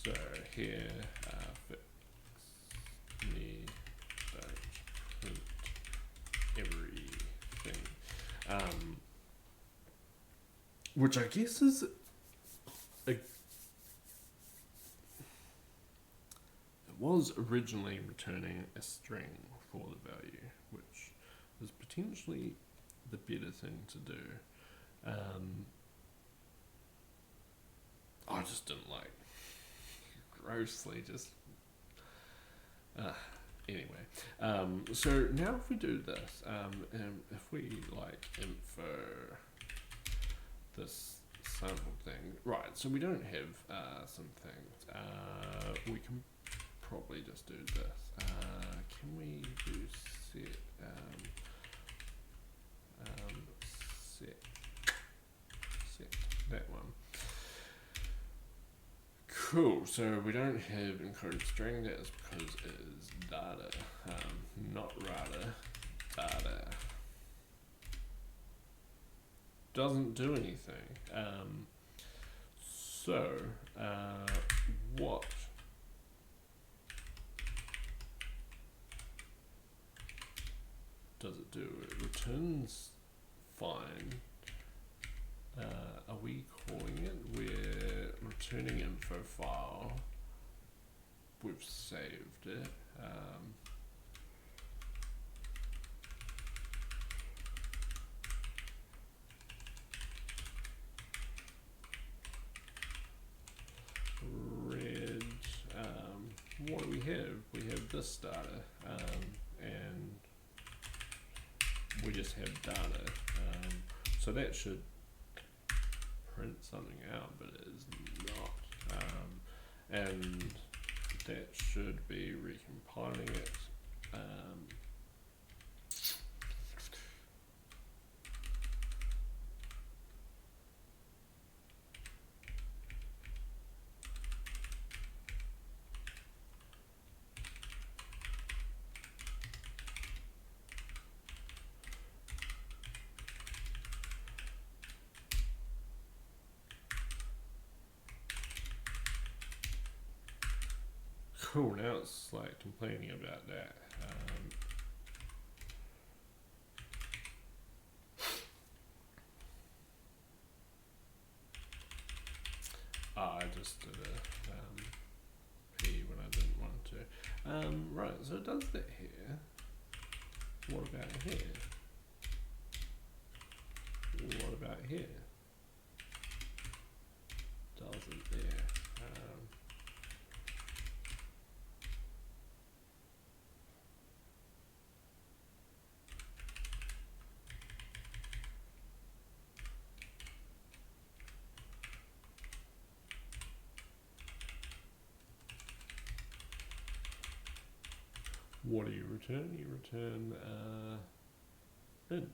So here, fix me, don't print everything. Which I guess is it was originally returning a string for the value, which is potentially the better thing to do. I just didn't like grossly just anyway. So now if we do this, if we like info this sample thing, right, so we don't have some things, we can probably just do this. Can we do set that one? Cool, so we don't have encoded string, that is because it is data, not rada, data. Doesn't do anything. What does it do? It returns fine. Are we calling it? We're returning info file. We've saved it. what do we have? We have this data, and we just have data. So that should print something out, but it is not. And that should be recompiling it. Cool, now it's like complaining about that. I just did a P when I didn't want to. Right, so it does that here. What about here? What about here? Doesn't there? What do you return? You return int.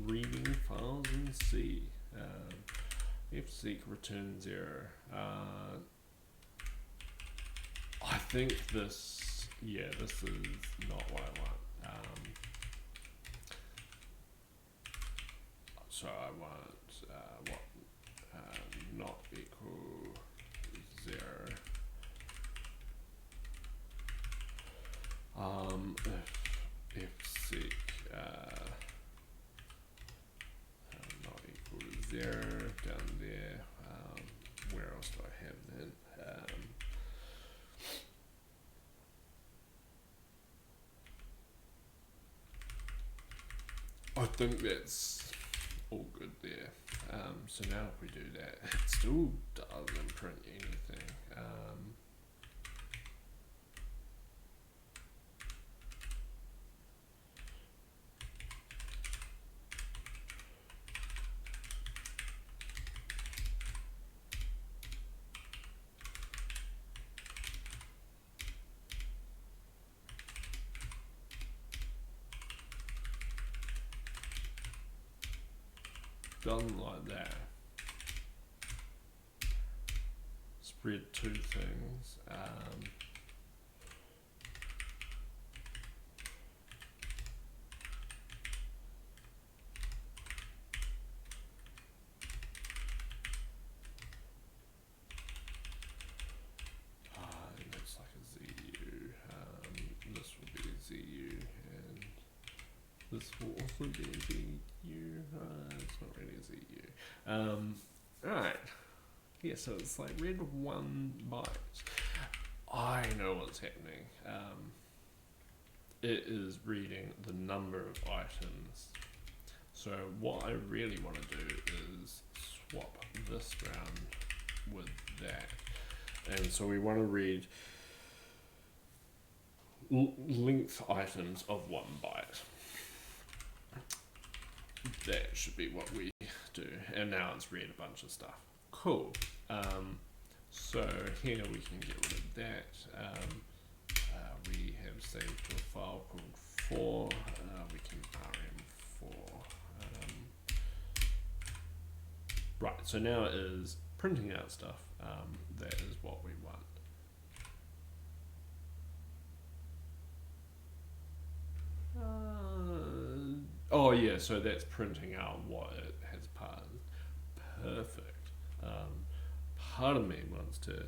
Reading files in C. Fseek returns error. I think this, yeah, this is not what I want. So I want not equal 0. If fseek not equal to 0 down there. Where else do I have then? I think that's all good there. So now if we do that, it still doesn't print anything. Doesn't like that. Spread two things. Looks like a ZU. This will be a ZU, and this will also be a ZU. It's not really a ZU. Alright. Yeah, so it's like read 1 byte. I know what's happening. It is reading the number of items. So what I really want to do is swap this round with that. And so we want to read length items of 1 byte. That should be what we do. And now it's read a bunch of stuff. Cool. So here we can get rid of that. We have saved to a file called 4. We can rm4. Right, so now it is printing out stuff. That is what we want. Oh yeah, so that's printing out what it has parsed. Perfect. Part of me wants to,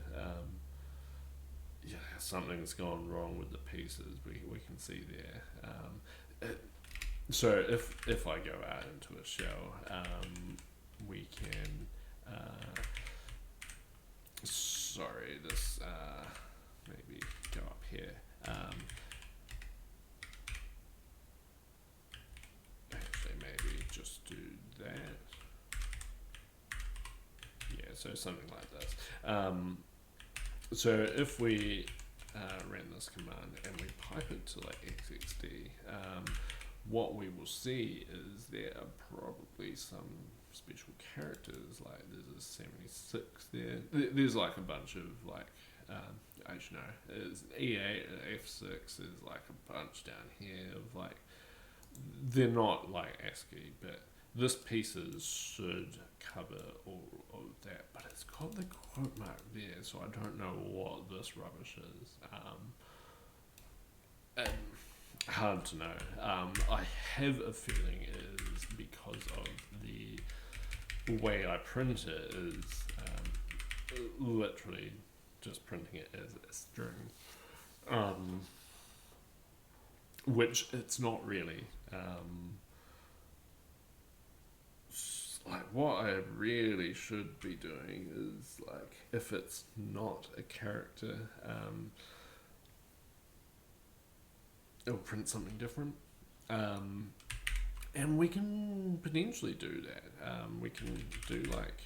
yeah, something's gone wrong with the pieces. We can see there. So if I go out into a shell, we can. Sorry, this let's maybe go up here. Actually, maybe just do that. Yeah, so something like this. So if we ran this command and we pipe it to like xxd, what we will see is there are probably some special characters, like there's a 76 there. There's like a bunch of like, actually no, there's E8 and F6, there's like a bunch down here of like, they're not like ASCII, but this pieces should cover all of that, but it's got the quote mark there, so I don't know what this rubbish is. And hard to know. I have a feeling it is because of the way I print it is literally just printing it as a string, which it's not really. Like what I really should be doing is like if it's not a character, it'll print something different, and we can potentially do that. We can do like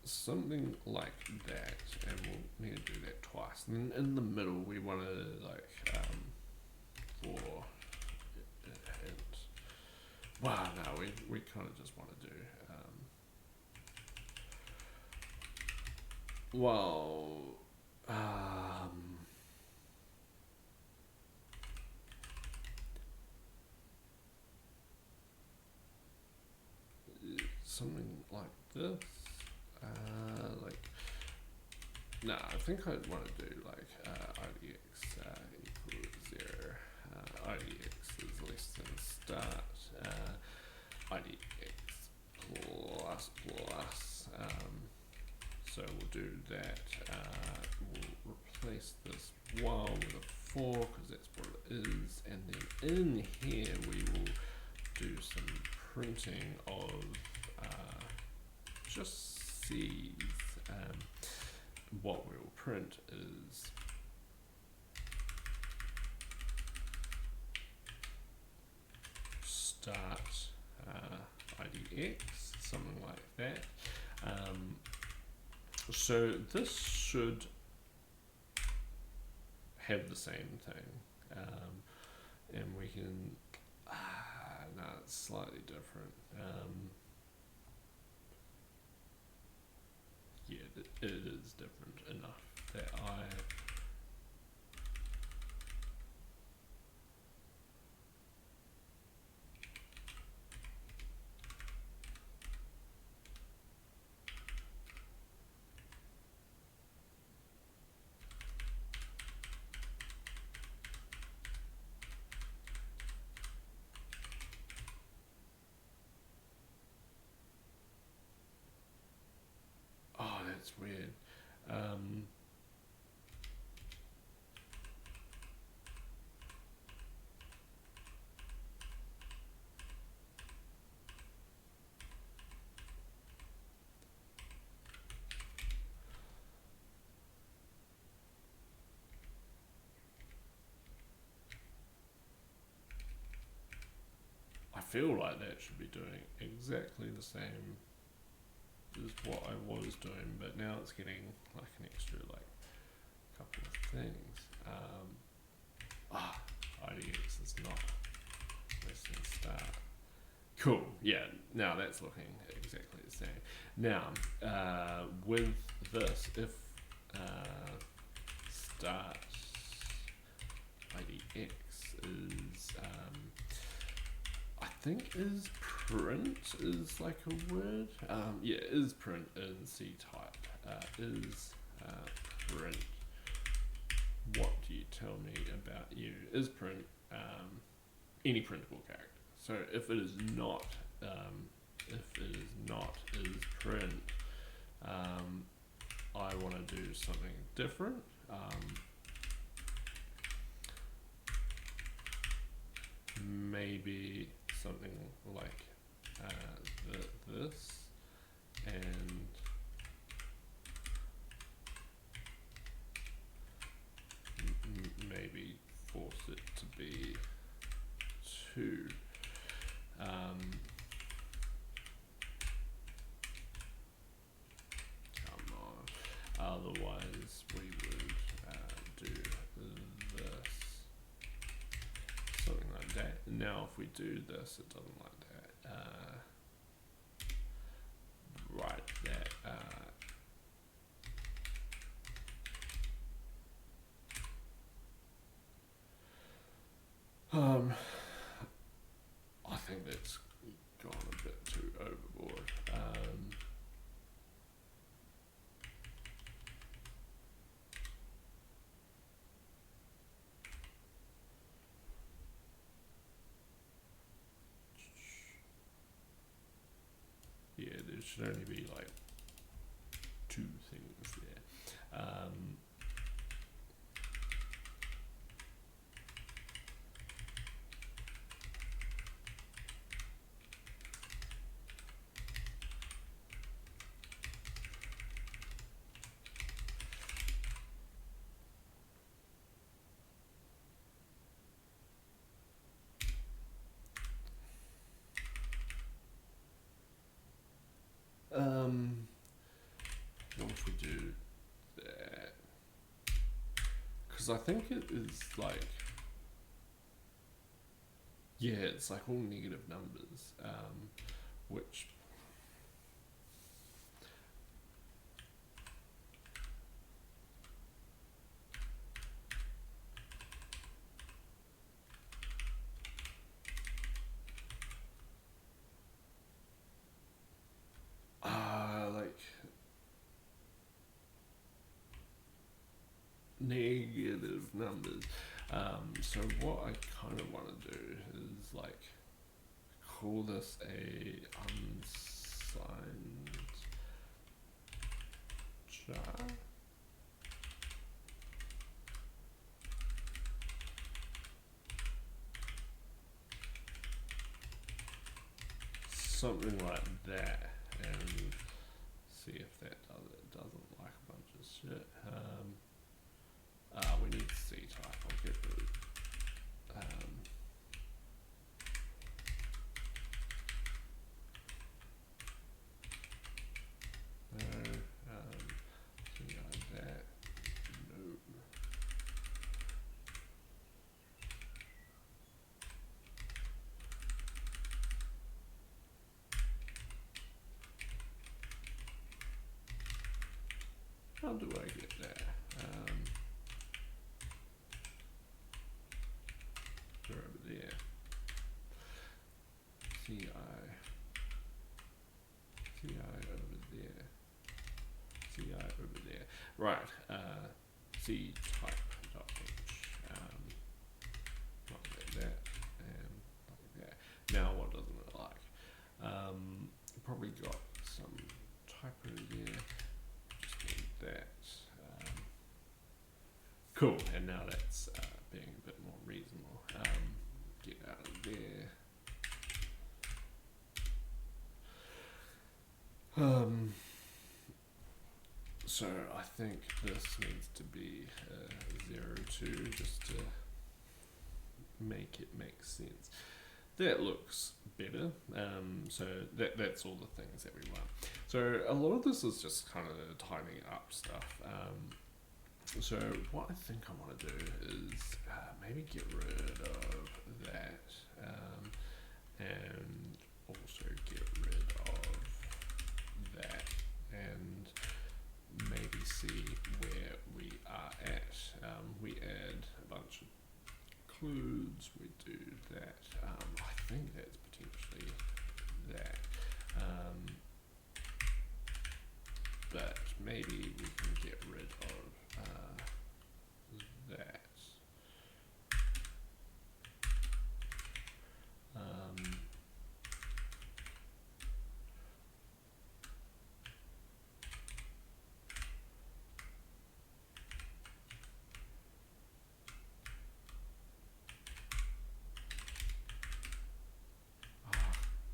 something like that, and we'll need to do that twice. And in the middle, we want to like for. Well, no, we kind of just want to do, something like this, like, no, I think I'd want to do like, IDX equals 0, IDX is less than start, IDX plus plus, so we'll do that, we'll replace this while with a 4 because that's what it is, and then in here we will do some printing of just C's. What we will print is start IDX, something like that. So this should have the same thing, and we can, no, it's slightly different. Yeah, it is different enough that oh, that's weird. I feel like that should be doing exactly the same as what I was doing, but now it's getting like an extra like couple of things. IDX is not less than start. Cool, yeah, now that's looking exactly the same. Now, with this, if start IDX is, I think is print is like a word. Yeah, is print in C type. Is print. What do you tell me about you? Is print any printable character. So if it is not, is print, I want to do something different. Maybe something like this, and otherwise we would do this, something like that. Now if we do this, it doesn't like that. Right, that. I think that's gone a bit too overboard. Yeah, there should only be like two things there. What if we do that? Because I think it is like, yeah, it's like all negative numbers, which like negative numbers. So what I kind of want to do is like call this a unsigned char. Something like that, and see if that does it. It doesn't like a bunch of shit. We need C type. I'll get rid of no, something like that. No. How do I get there? They're over there. CI over there. CI over there. Right. C type dot H. Like that and like that. Now what doesn't it like? Probably got some typo there. Just need that. Cool. And now that's being a bit more reasonable. Get out of there. So I think this needs to be 0.2 just to make it make sense. That looks better. So that's all the things that we want. So a lot of this is just kind of tidying up stuff. So what I think I want to do is maybe get rid of that, and also get rid of that, and maybe see where we are at. We add a bunch of includes, we do that. I think that's potentially that. But maybe we can get rid of that.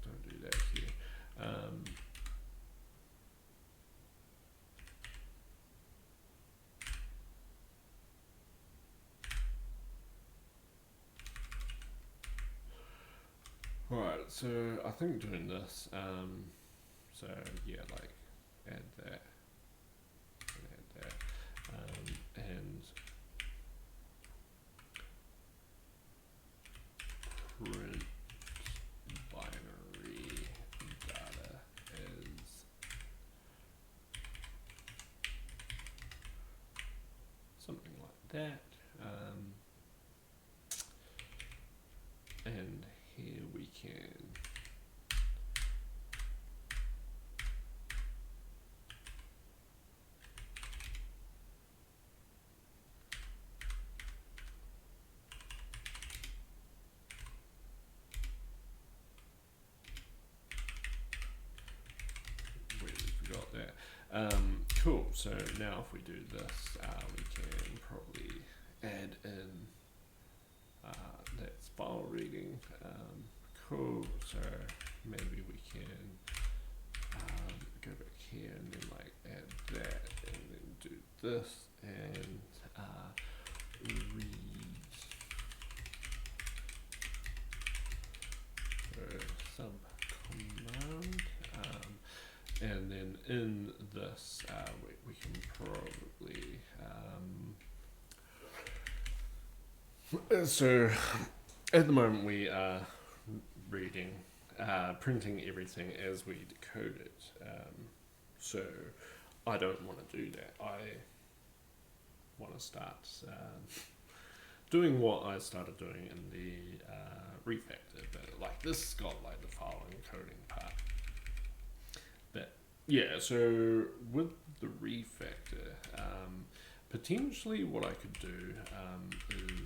Don't do that here. Alright, so I think doing this, so yeah, like add that and add that. and print binary data as something like that. And here we can forgot that. Cool, so now if we do this, we can probably add in that file reading. Cool, so maybe we can go back here and then like add that and then do this and read sub command. And then in this, we can probably, so at the moment we are reading, printing everything as we decode it. So I don't want to do that. I want to start doing what I started doing in the refactor, but like this got like the file encoding part. But yeah, so with the refactor, potentially what I could do is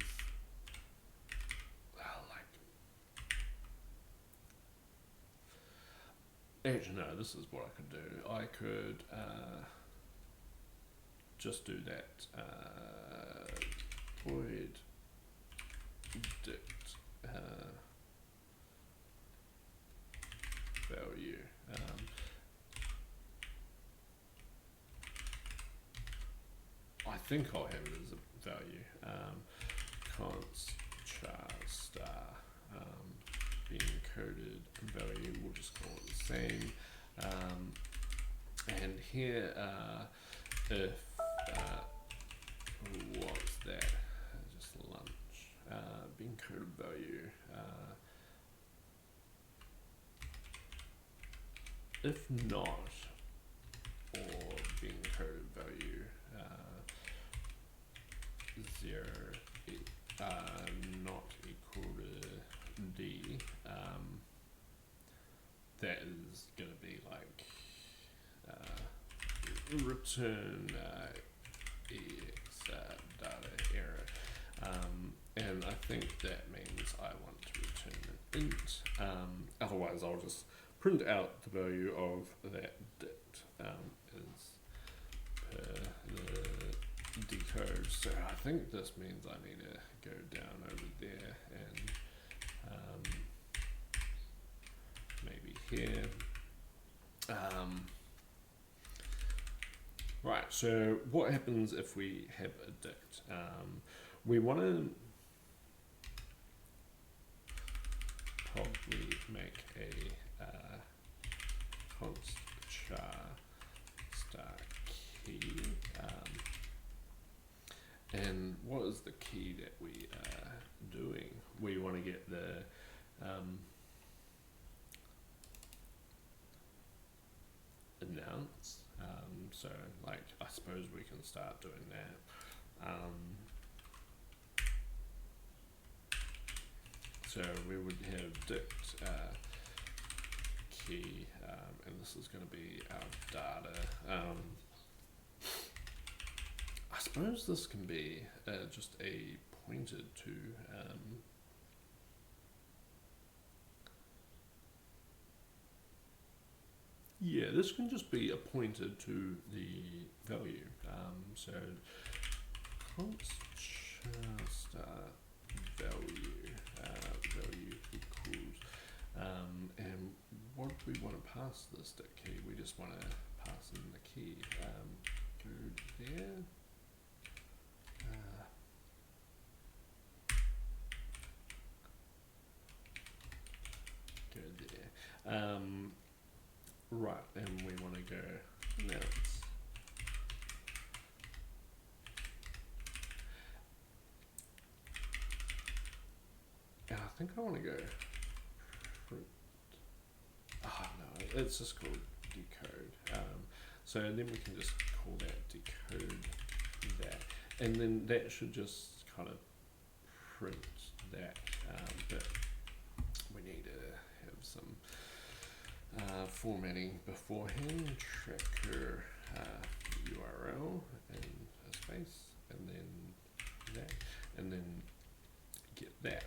actually no, this is what I could do. I could just do that void dict value. I think I'll have it as a value. Const char star being encoded value. We'll just call it the same. And here, if what's that? Just lunch. Being encoded value. If not, or being encoded value 0 not equal to D, that is going to be like return ex data error, and I think that means I want to return an int. Otherwise I'll just print out the value of that dict is per the decode. So I think this means I need to go down over there and maybe here. Right, so what happens if we have a dict? We want to probably make a const char star key. And what is the key that we are doing? We want to get the announce. So like I suppose we can start doing that. So we would have dict key, and this is going to be our data. I suppose this can be just a pointer to yeah, this can just be a pointer to the value. So const char star value value equals and what do we want to pass this dict key? We just want to pass in the key. Go there. Go there. Right, and we want to go announce. think I want to go print. Oh no, it's just called decode. So then we can just call that decode that, and then that should just kind of print that. But we need to have some formatting beforehand. Tracker URL and a space, and then that, and then get that.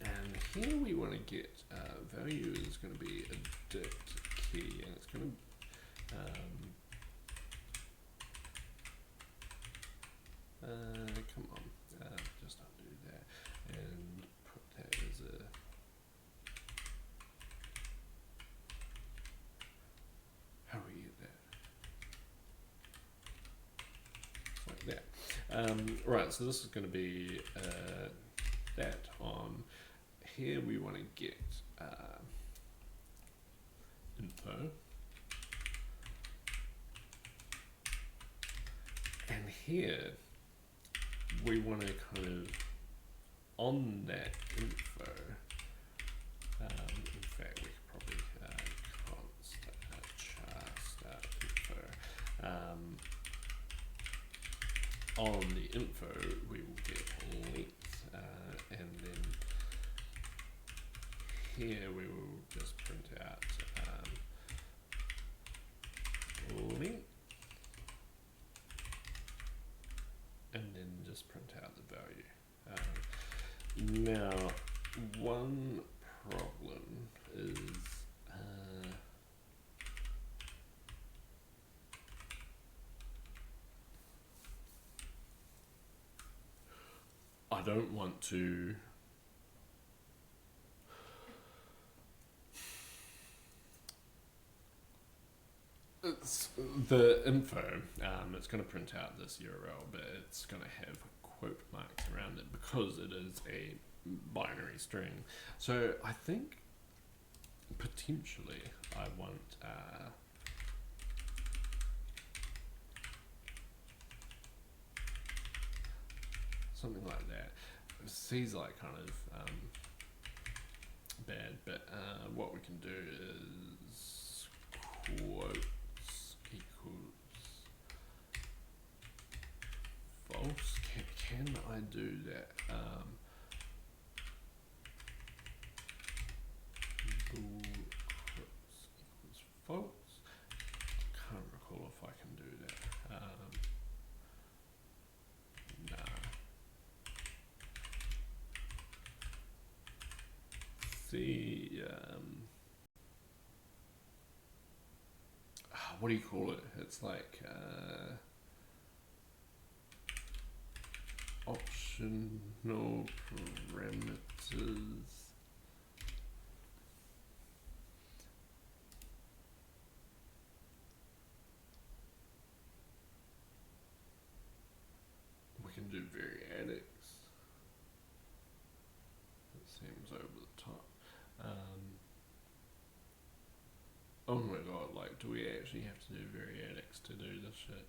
And here we want to get value is going to be a dict key, and it's going to come on, just undo that and put that as a how do we get that? Like that. Right, so this is going to be that on here. We want to get info, and here we want to kind of on that info. In fact, we could probably char start info. On the info, we will get length, and then here we will just print out length, and then just print out the value. Now, one problem is I don't want to it's the info, it's going to print out this URL, but it's going to have quote marks around it because it is a binary string. So I think potentially I want something like that. It seems like kind of bad, but what we can do is quotes equals false. Can I do that? Bool quotes equals false. Can't recall if I can do that. Nah. See, what do you call it? It's like optional parameters. We can do variadics. It seems over the top. Oh my god, like, do we actually have to do variadics to do this shit?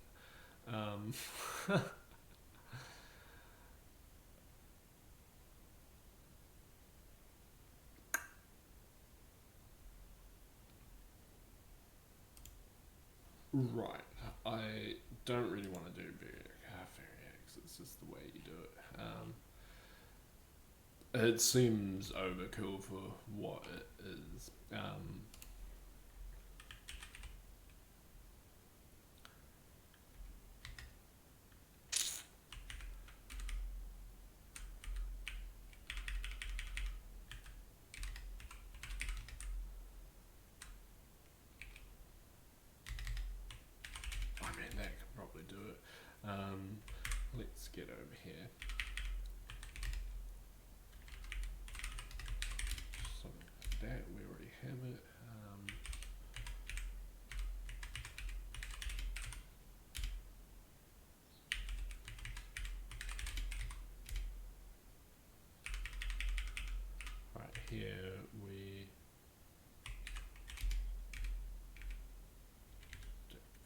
Right, I don't really want to do variadics, it's just the way you do it. It seems overkill for what it is. That could probably do it. Let's get over here. Something like that, we already have it. Right here, we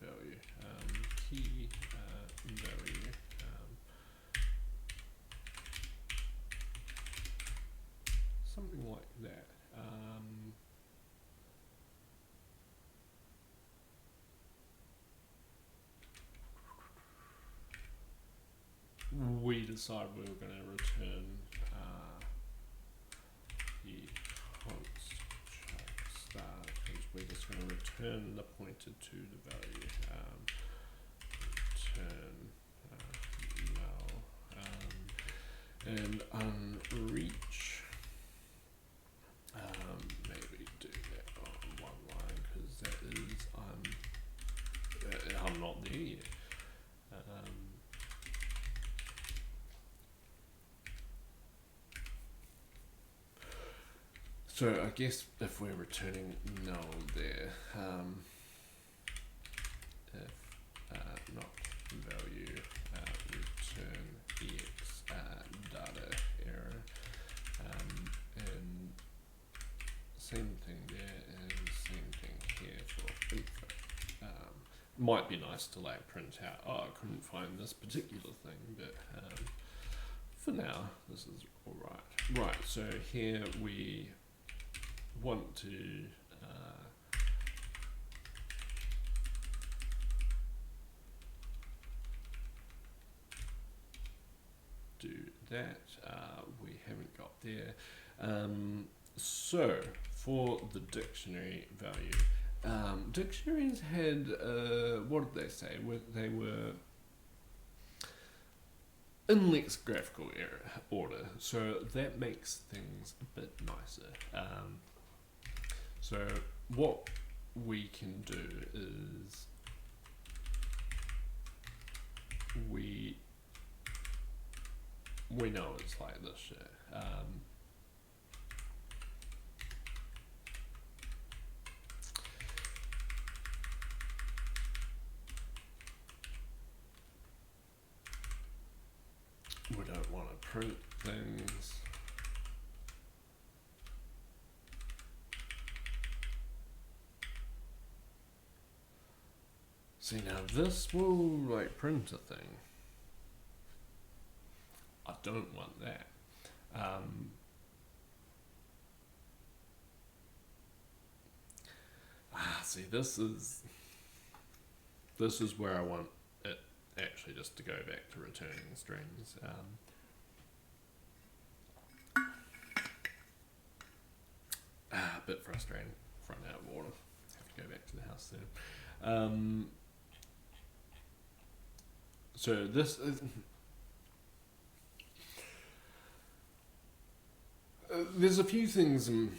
value key value. decide we were going to return the const start, because we're just going to return the pointer to the value. Return null, and unreach. Maybe do that on one line, because that is I'm not there yet. So I guess if we're returning null there, if not value, return ex data error, and same thing there, and same thing here for refactor. Might be nice to like print out, oh, I couldn't find this particular thing, but for now this is alright. Right, so here we want to do that. We haven't got there. So for the dictionary value, dictionaries had what did they say? They were in lexicographical order, so that makes things a bit nicer. So what we can do is we know it's like this shit. We don't want to print things. See, now this will like print a thing. I don't want that. See, this is where I want it actually just to go back to returning strings. A bit frustrating. Run out of water. Have to go back to the house soon. So this is. There's a few things in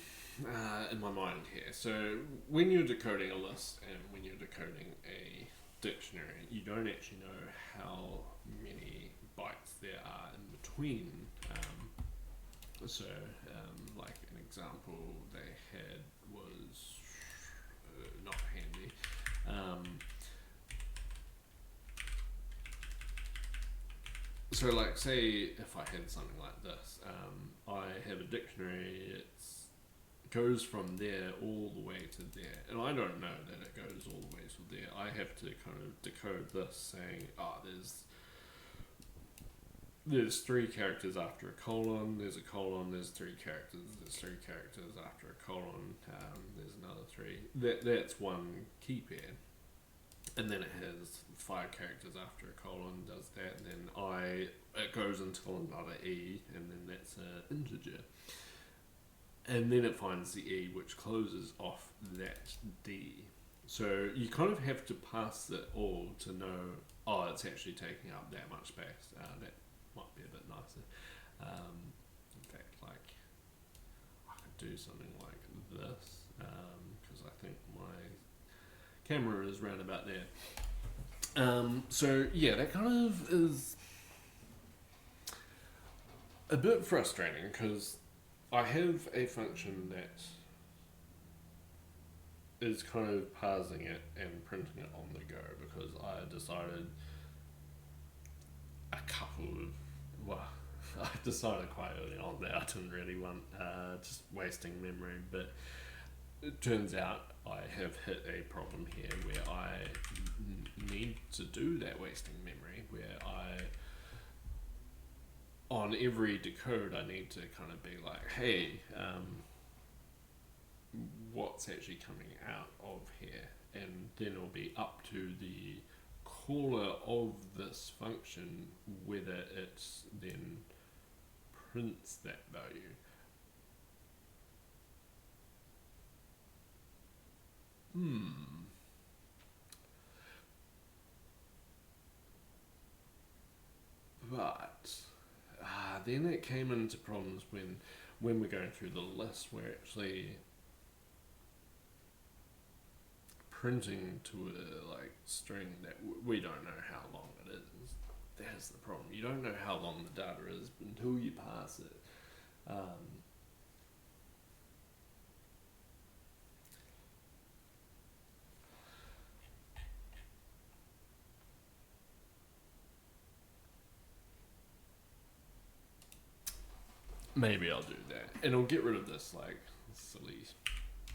my mind here. So when you're decoding a list and when you're decoding a dictionary, you don't actually know how many bytes there are in between. Like an example they had was not handy. So like say if I had something like this, I have a dictionary, it goes from there all the way to there, and I don't know that it goes all the way to there. I have to kind of decode this saying, there's 3 characters after a colon, there's a colon, there's 3 characters, there's 3 characters after a colon, there's another 3. That's one key pair. And then it has 5 characters after a colon, does that, and then it goes until another E, and then that's an integer. And then it finds the E, which closes off that D. So you kind of have to pass it all to know, it's actually taking up that much space. That might be a bit nicer. In fact, like, I could do something like this, because I think my camera is round about there. So yeah, that kind of is a bit frustrating because I have a function that is kind of parsing it and printing it on the go because I decided I decided quite early on that I didn't really want just wasting memory, but it turns out I have hit a problem here where I need to do that wasting memory, where on every decode I need to kind of be like, hey, what's actually coming out of here? And then it'll be up to the caller of this function whether it then prints that value. But then it came into problems when we're going through the list, we're actually printing to a like string that we don't know how long it is. That's the problem. You don't know how long the data is until you pass it. Maybe I'll do that, and I'll get rid of this like silly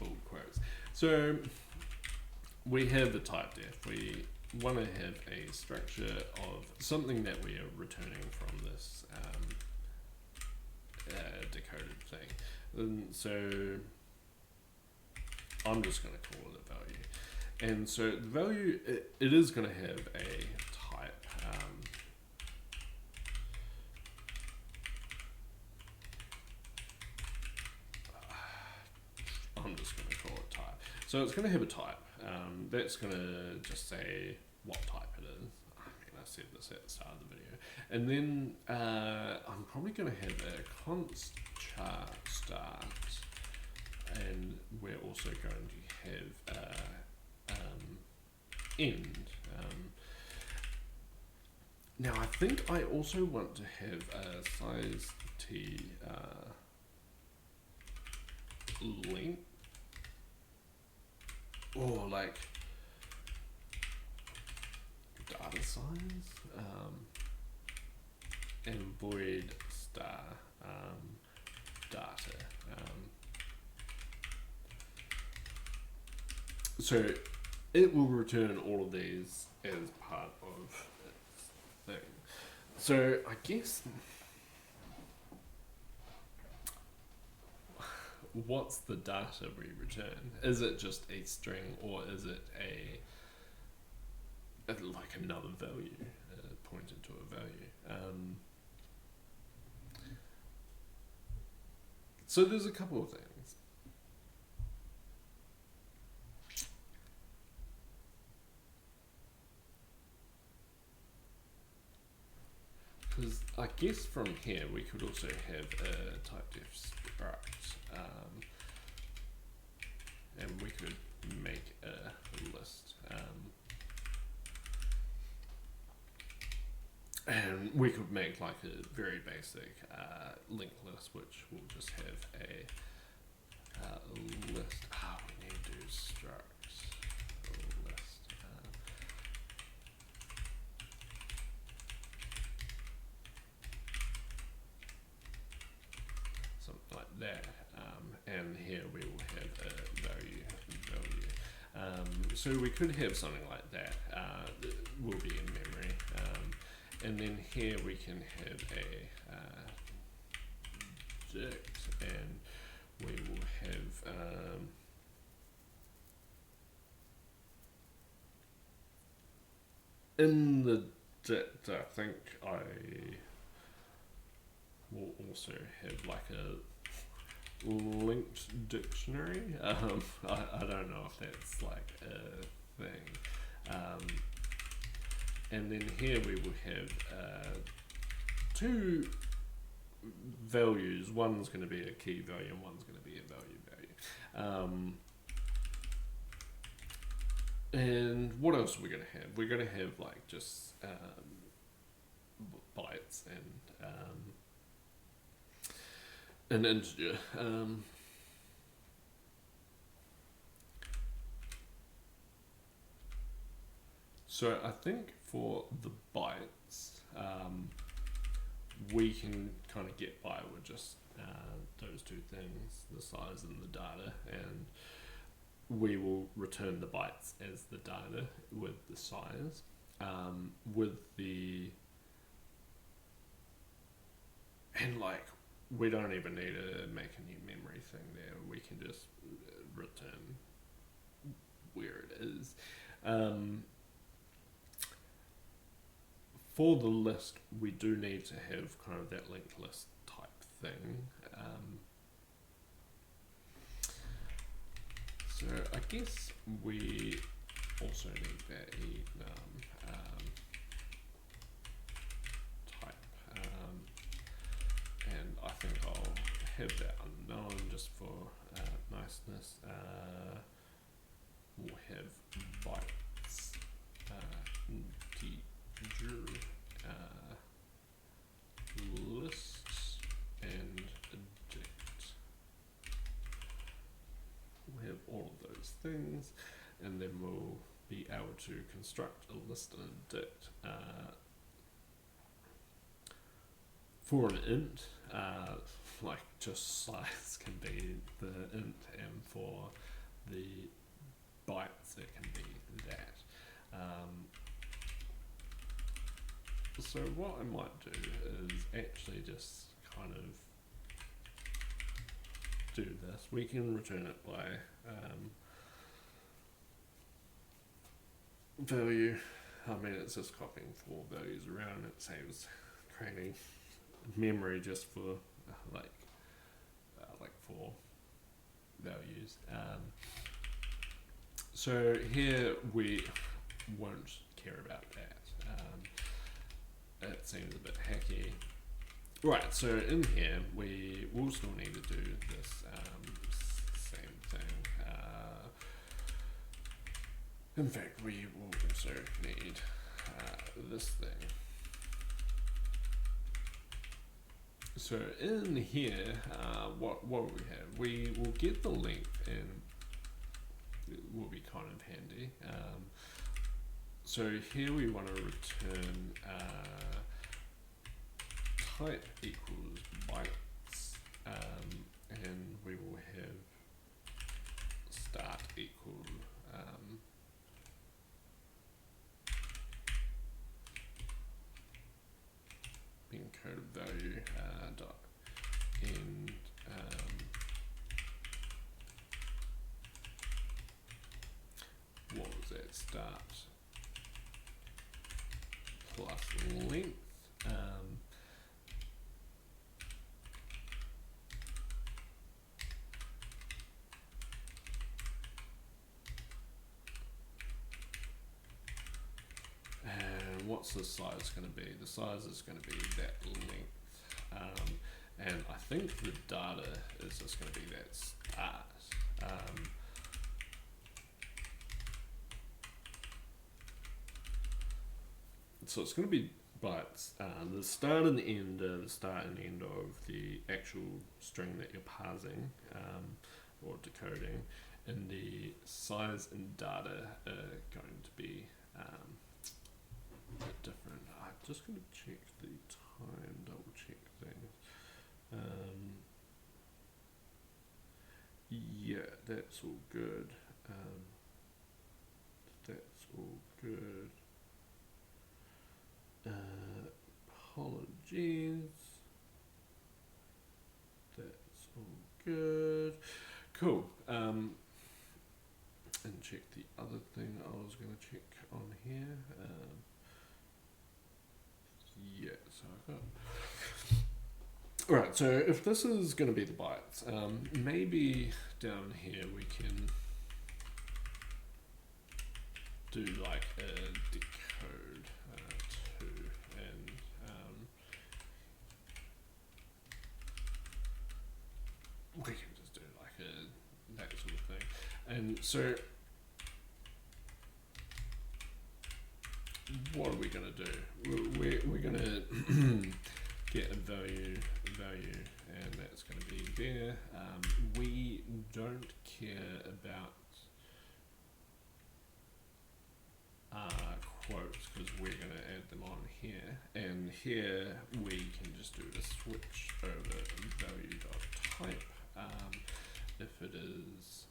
bull quotes. So we have the type def. We want to have a structure of something that we are returning from this decoded thing. And so I'm just going to call it a value. And so the value, it is going to have a type. I'm just going to call it type. So it's going to have a type. That's going to just say what type it is. I mean, I said this at the start of the video. And then I'm probably going to have a const char start. And we're also going to have end. Now I think I also want to have a size t length, or like data size, and void star data. So it will return all of these as part of its thing. So I guess what's the data we return? Is it just a string, or is it like another value pointed to a value? So there's a couple of things. Because I guess from here we could also have a type def struct, and we could make a list, and we could make like a very basic linked list, which will just have a list. We need to do struct list. Something like that, and here we will have a value. So we could have something like that. That will be in memory, and then here we can have a dict, and we will have in the dict. I think I will also have like a linked dictionary. I don't know if that's like a thing. And then here we will have two values. One's going to be a key value and one's going to be a value. And what else are we going to have? We're going to have like just bytes and an integer. So I think for the bytes, we can kind of get by with just those two things, the size and the data, and we will return the bytes as the data with the size. With the, and like, we don't even need to make a new memory thing there. We can just return where it is. for the list, we do need to have kind of that linked list type thing. So I guess we also need that enum type, and I think I'll have that unknown just for niceness. We'll have bytes integer lists and dict. We'll have all of those things, and then we'll be able to construct a list and a dict for an int. Like just size can be the int, and for the bytes it can be that. So what I might do is actually just kind of do this. We can return it by value. I mean, it's just copying 4 values around. It saves creating memory just for like 4 values. So here we won't care about that. It seems a bit hacky. Right, so in here we will still need to do this same thing. In fact, we will also need this thing. So in here, what will we have? We will get the length, and it will be kind of handy. So here we want to return type equals bytes, and we will have start equal Bencoded value dot end what was that, start plus length. And what's the size going to be? The size is going to be that length. And I think the data is just going to be that start. So it's going to be bytes. The start and the end are the start and end of the actual string that you're parsing or decoding, and the size and data are going to be a bit different. I'm just going to check the time, double check things. Yeah, that's all good. That's all good. Apologies. That's all good. Cool. And check the other thing I was going to check on here. Yeah, so I've got. Alright, so if this is going to be the bytes, maybe down here we can do like a decode 2, and we can just do like that sort of thing. And so what are we going to do? We're going to get a value, and that's going to be there. We don't care about quotes because we're going to add them on here, and here we can just do the switch over value.type. If it is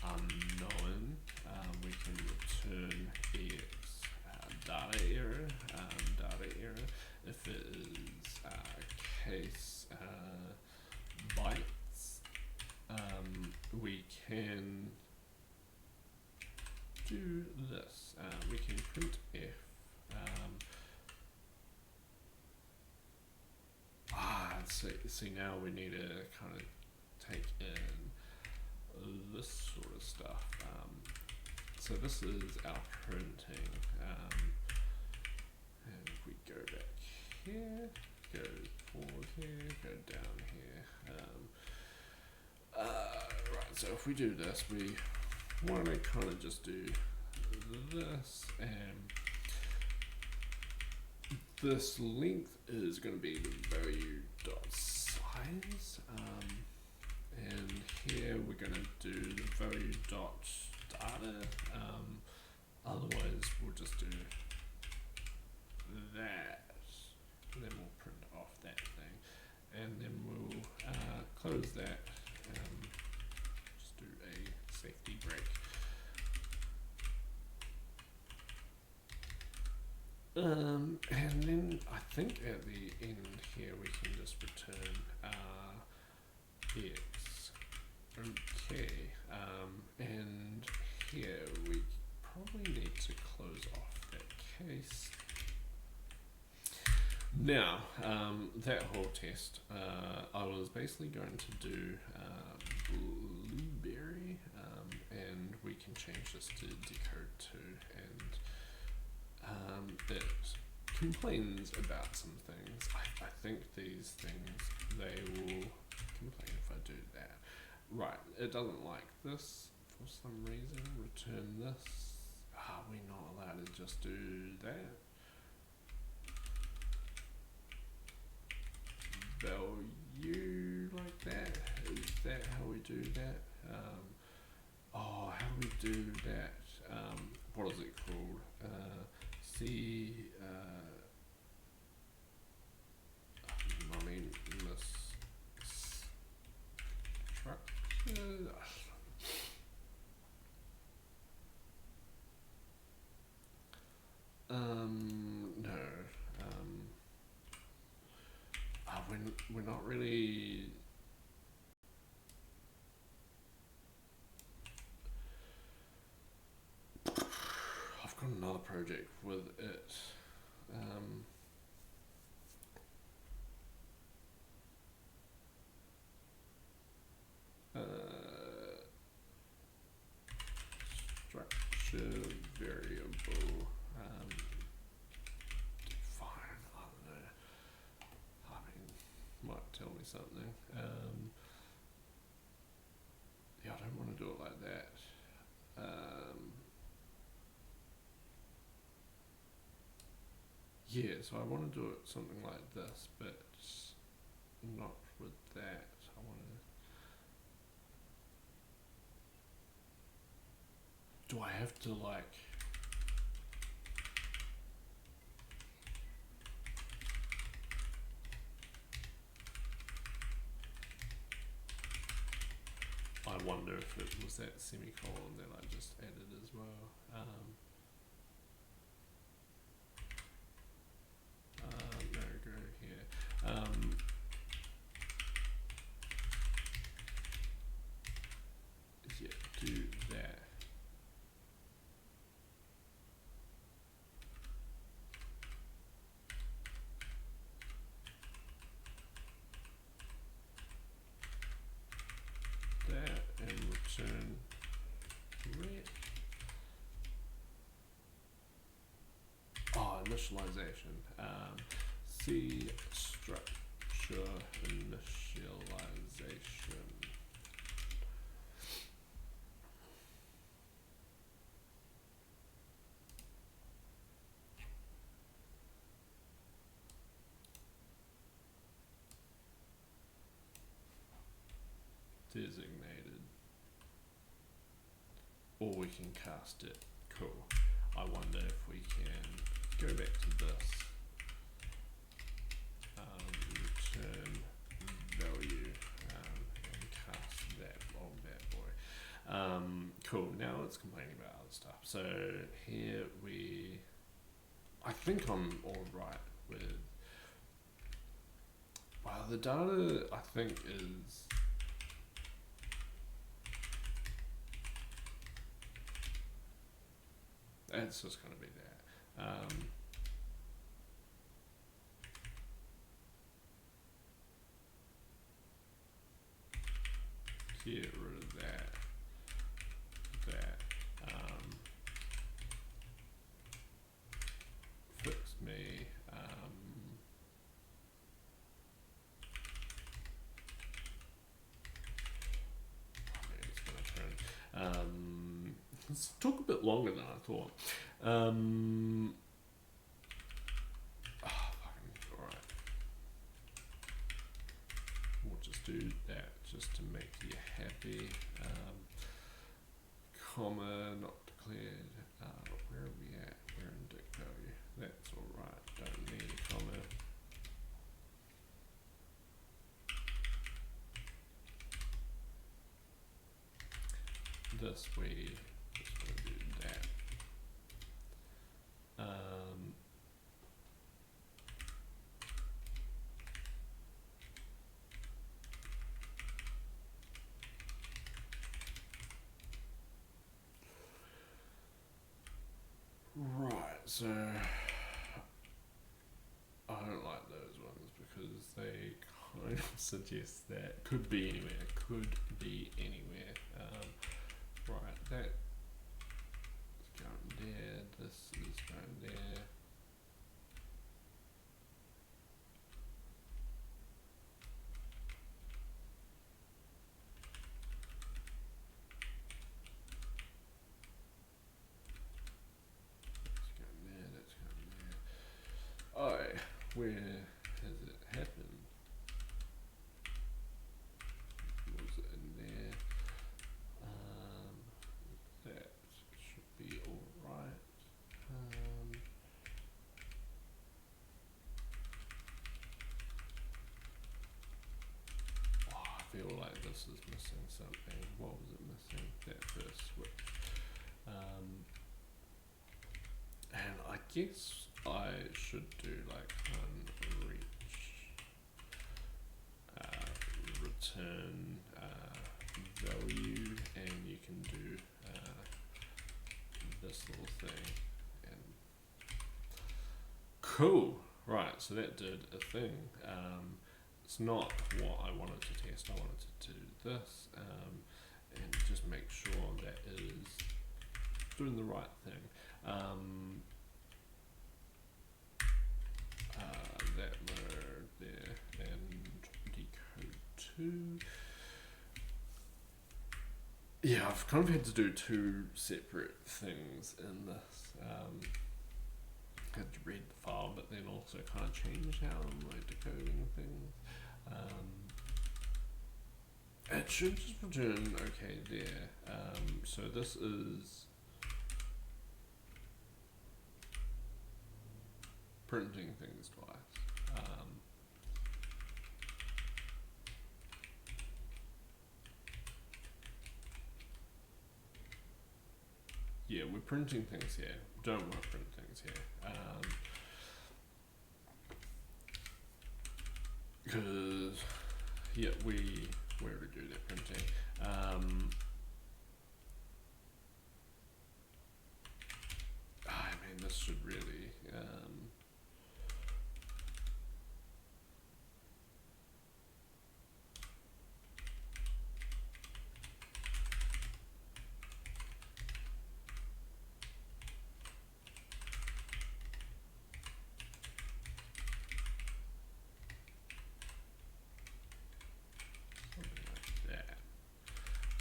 unknown, we can return ex data error. If it is case bytes, we can do this. We can print f see now we need to kind of take in this sort of stuff. So this is our printing, and if we go back here, go forward here, go down here. Right, so if we do this, we want to kind of just do this, and this length is going to be the value dot size, and here we're going to do the value dot data. Otherwise, we'll just do that, and then we'll print off that thing, and then we'll close that. Just do a safety break. And then I think at the end here we can just return x. Okay, and here we probably need to close off that case. Now, that whole test, I was basically going to do blueberry, and we can change this to decode 2, and it complains about some things. I think these things, they will complain if I do that. Right, it doesn't like this for some reason. Return this. Are we not allowed to just do that? Value like that? Is that how we do that? How do we do that? What is it called? No. We're not really. I've got another project with it. Structure variable. Fine, I don't know. I mean, might tell me something. Yeah, I don't want to do it like that. Yeah, so I want to do it something like this, but not with that. I want to. Do I have to like? I wonder if it was that semicolon that I just added as well. No, go here. Yeah, do that. That and return red. Initialization. C structure initialization. Designated. Or we can cast it. Cool. I wonder if we can go back to this. Return value and cast that on bad boy. Cool. Now it's complaining about other stuff. So here I think I'm all right with. Well, the data I think is. It's just going to be that. get rid of that. Fix me. It's gonna turn. This took a bit longer than I thought. Alright. We'll just do that just to make you happy. Comma not declared. Where are we at? We're in dict value. That's alright. Don't need a comma. This way, just going to do that. Right, so I don't like those ones because they kind of suggest that could be anywhere, right, that is going there, this is going there. That's going there. Oh, where has it happened? Was it in there? That should be alright. I feel like this is missing something. What was it missing? That first switch. And I guess I should do like unreach return value, and you can do this little thing. And cool. Right, so that did a thing. It's not what I wanted to test. I wanted to do this, and just make sure that it is doing the right thing. That mode there, and decode 2. Yeah, I've kind of had to do two separate things in this. Had to read the file, but then also kind of change how I'm like decoding things. It should just return okay there. So this is printing things twice. Yeah, we're printing things here. Don't want to print things here. Because, yeah, we already do that printing. I mean, this should really,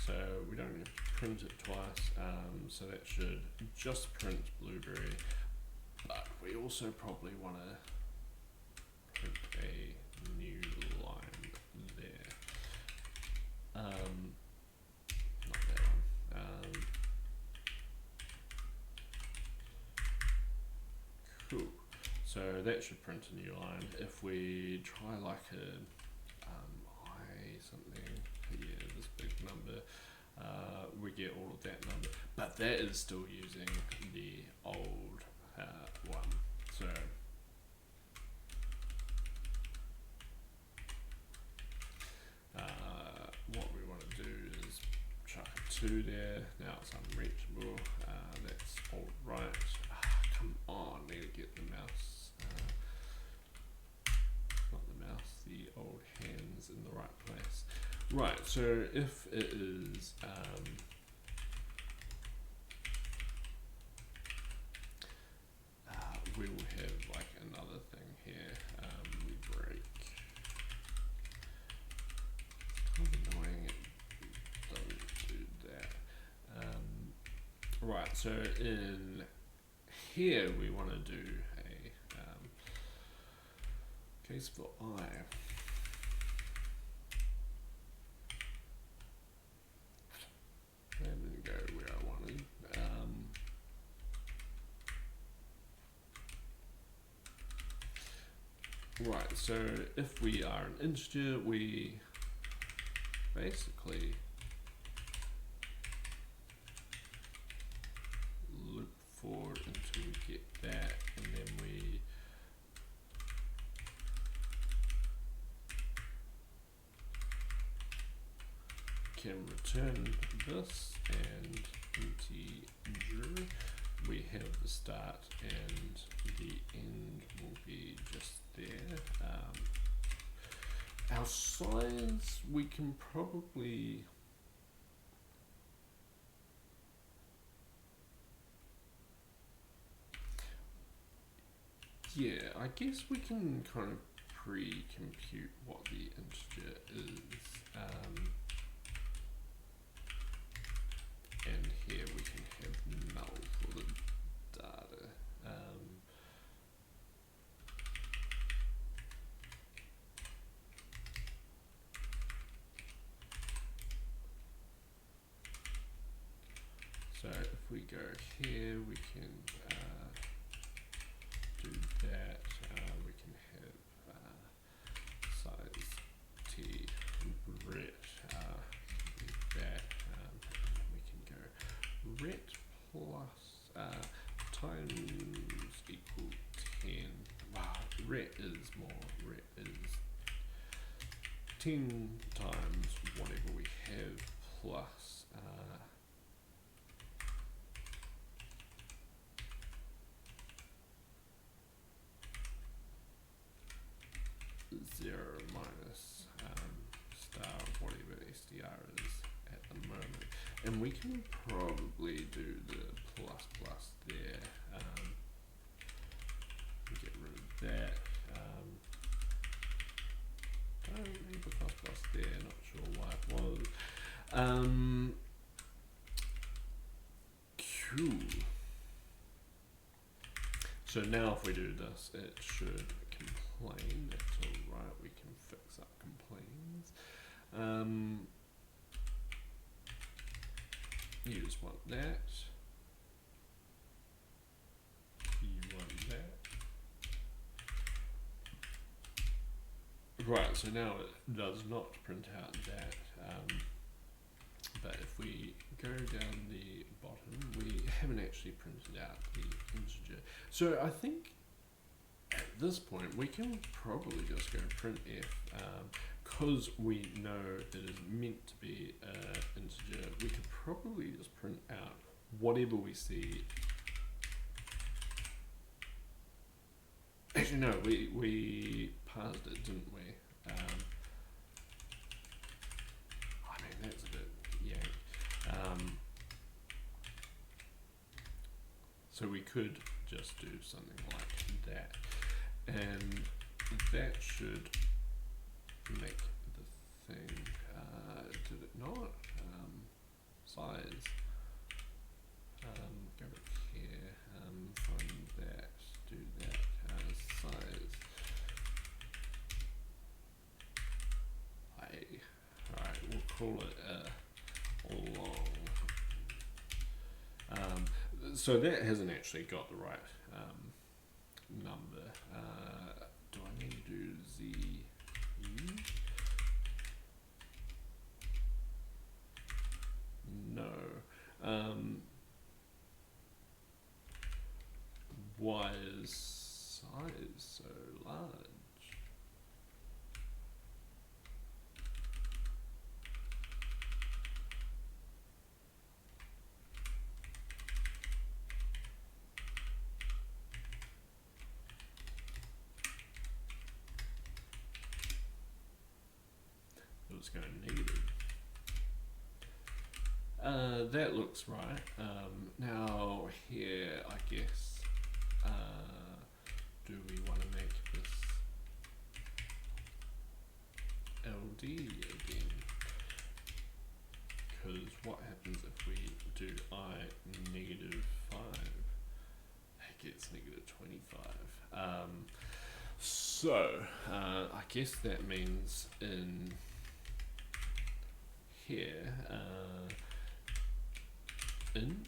so we don't have to print it twice, so that should just print blueberry, but we also probably want to print a new line there. Not that one. Cool. So that should print a new line. If we try like a I something here, this big number, we get all of that number, but that is still using the old one. So what we want to do is chuck a 2 there. Now it's unreachable. That's all right. Come on, need to get the mouse. Not the mouse, the old hands in the right place. Right, so if it is we will have like another thing here. We break. Kind of annoying it doesn't do that. Right, so in here we want to do a case for I. That didn't go where I wanted. Right, so if we are an integer, we basically loop forward until we get that, and then we can return this and integer. We have the start and the end will be just there. Our size, we can probably I guess we can kind of pre-compute what the integer is. And here we can have null for the data. So if we go here, we can do that. We can have size t ret that. We can go ret plus times equal 10. Wow, ret is more. Ret is 10 times whatever we have plus 0 minus star whatever str is at the moment, and we can probably do the plus plus there. Get rid of that. Don't need the plus plus there. Not sure why it was. Cool. So now if we do this, it should complain. That's alright, we can fix up complaints. You just want that. You want that. Right, so now it does not print out that. But if we go down the bottom, we haven't actually printed out the integer. So I think at this point we can probably just go printf, because we know it is meant to be an integer. We could probably just print out whatever we see. Actually no, we parsed it, didn't we? I mean that's a bit yank. So we could just do something like that, and that should make the thing, did it not? Size, go back here, find that, do that, size, alright, we'll call it long. So that hasn't actually got the right number. Do I need to do z? No. Why is size so large? let's go negative. That looks right. Now here, I guess, do we want to make this LD again? Because what happens if we do I negative 5? It gets negative 25. So, I guess that means in here, int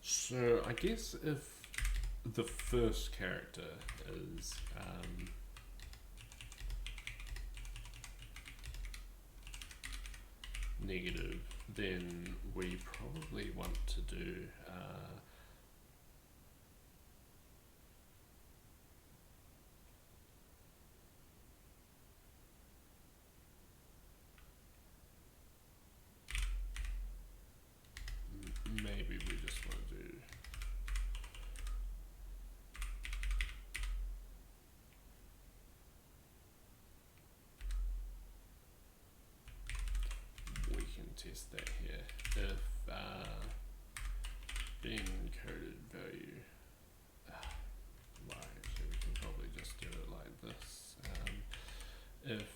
so I guess if the first character is negative, then we probably want to do maybe we just want to do we can test that here. If Bencoded value, right, so we can probably just do it like this. If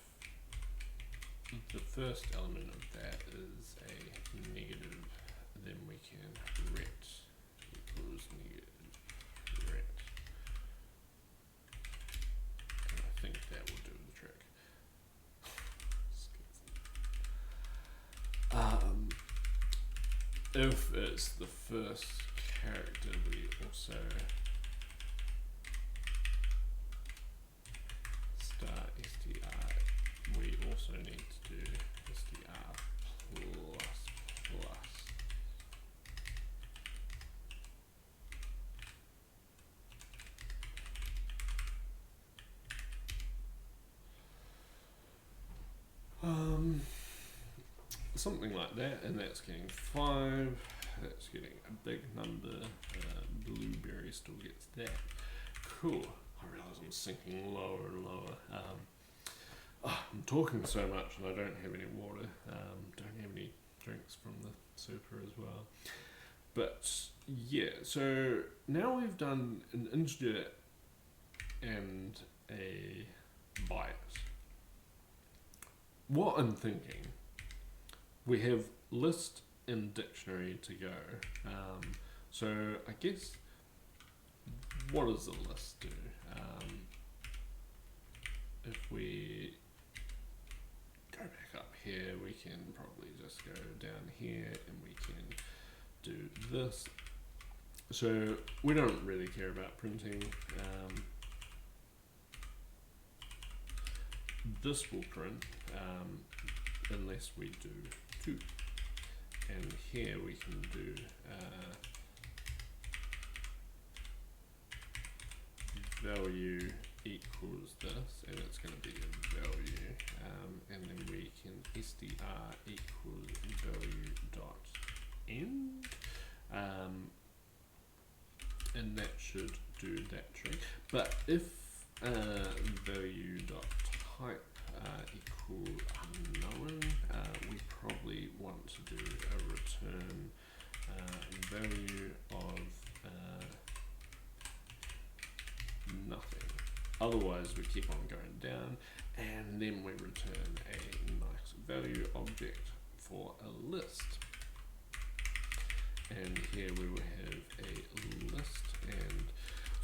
the first element of that is a negative, then we can ret equals negative ret. And I think that will do the trick. If it's the first character, we also start str. We also need to do str plus plus. Something like that, and that's getting 5. That's getting a big number. Blueberry still gets that. Cool. I realise I'm sinking lower and lower. I'm talking so much and I don't have any water. Don't have any drinks from the super as well. But yeah, so now we've done an integer and a byte. What I'm thinking, we have list and dictionary to go. So I guess, what does the list do? If we go back up here, we can probably just go down here and we can do this. So we don't really care about printing. This will print unless we do 2. And here we can do value equals this, and it's going to be a value, and then we can str equals value dot end, and that should do that trick. But if value dot type equal unknown, we probably want to do a return value of nothing. Otherwise we keep on going down, and then we return a nice value object for a list. And here we will have a list, and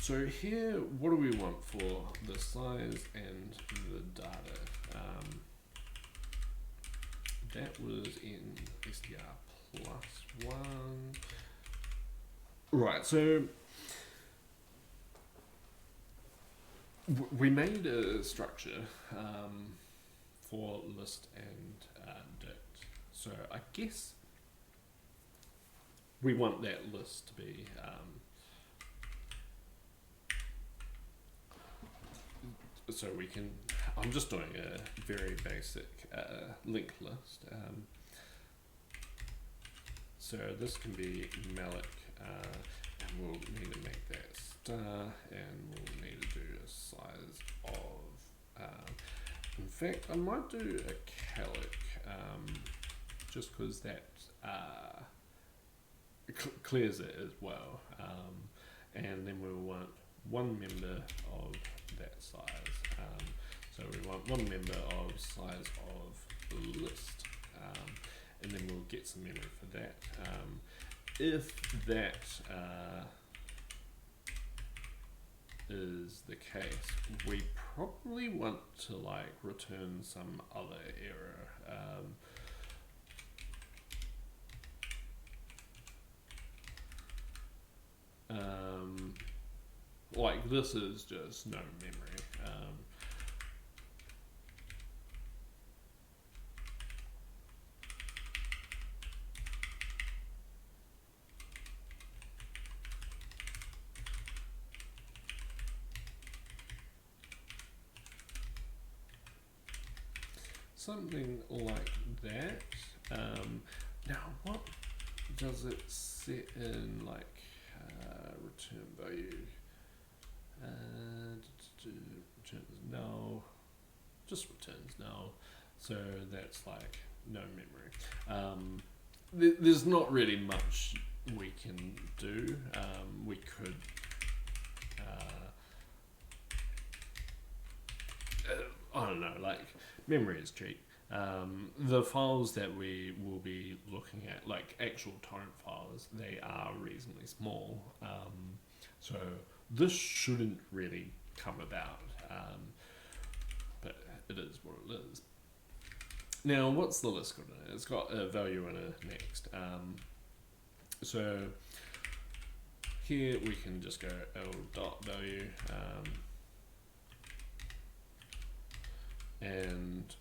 so here what do we want for the size and the data? That was in str plus 1. Right, so we made a structure for list and dict. So I guess we want that list to be so we can, I'm just doing a very basic linked list. So this can be malloc, and we'll need to make that star, and we'll need to do a size of, in fact, I might do a calic, just because that clears it as well. And then we'll want one member of that size. So we want one member of size of list, and then we'll get some memory for that. If that is the case, we probably want to like return some other error. Like this is just no memory. Something like that. Now, what does it set in like return value? Returns null, just returns null. So that's like no memory. There's not really much we can do. We could. I don't know, like memory is cheap. The files that we will be looking at, like actual torrent files, they are reasonably small. So this shouldn't really come about, but it is what it is. Now, what's the list got in it? It's got a value in it next. So here we can just go L dot value, and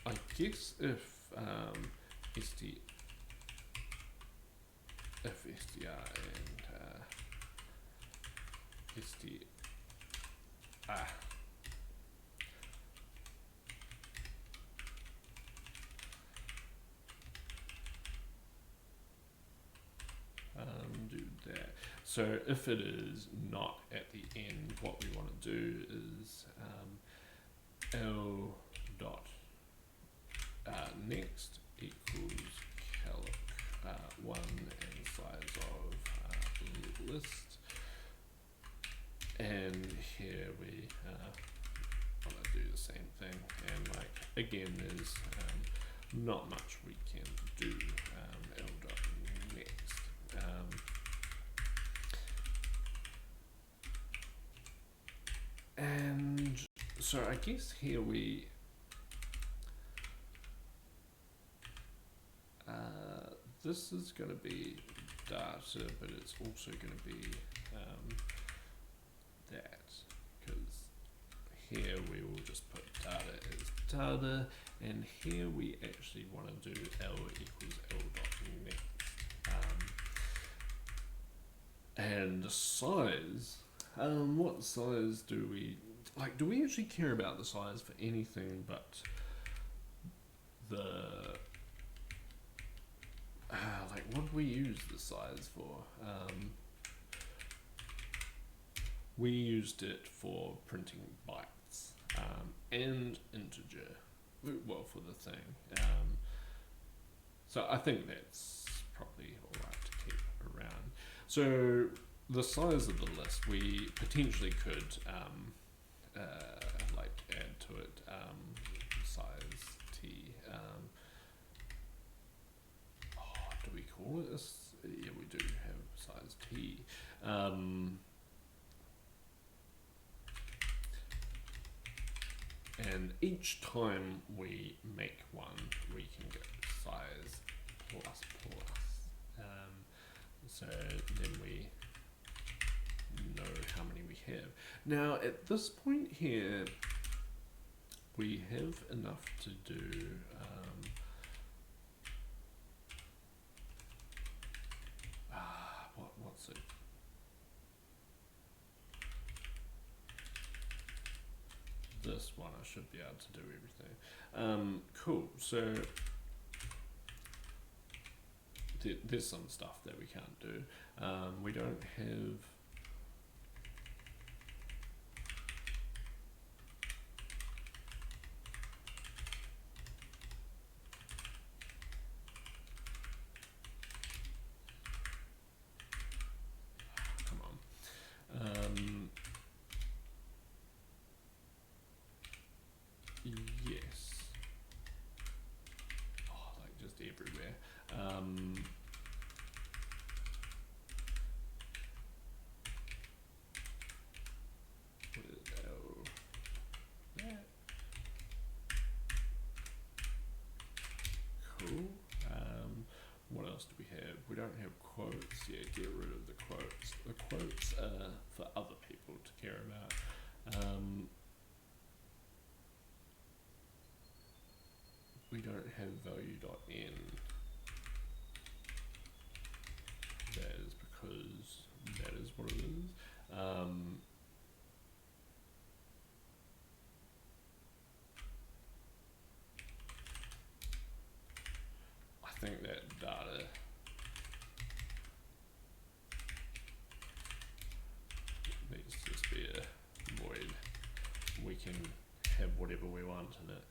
I guess if str and do that. So if it is not at the end, what we want to do is L dot next equals calic 1 and size of list, and here we want to do the same thing, and like again there's not much we can do. L dot next, and so I guess here we this is going to be data, but it's also going to be that, because here we will just put data as data, and here we actually want to do L equals L dot next. And the size, what size do we, like, do we actually care about the size for anything but the like what do we use the size for? We used it for printing bytes and integer, well, for the thing. So I think that's probably alright to keep around. So the size of the list, we potentially could like add to it size t. Do we call it this? Yeah, we do have size t. And each time we make one, we can go size plus plus. So then we know how many we have. Now at this point here, we have enough to do what's it? one I should be able to do everything. Cool, so there's some stuff that we can't do. We don't have come on. Yes. Oh, like just everywhere. Cool. What else do we have? We don't have quotes. Yeah, get rid of the quotes. The quotes are for other people to care about. We don't have value.n. That is because that is what it is. I think that data needs to just be a void. We can have whatever we want in it.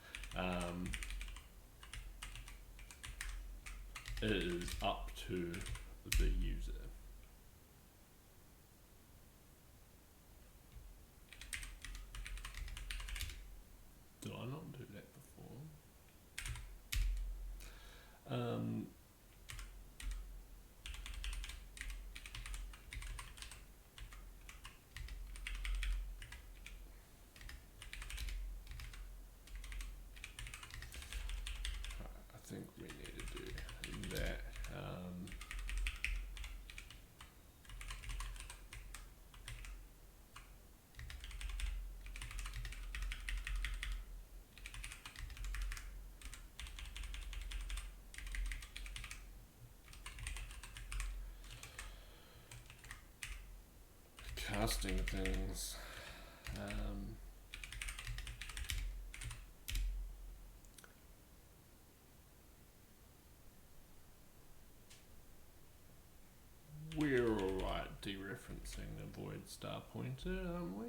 It is up to the user. Did I not do that before? I think we need to do that. Casting things. We're alright dereferencing a void star pointer, aren't we?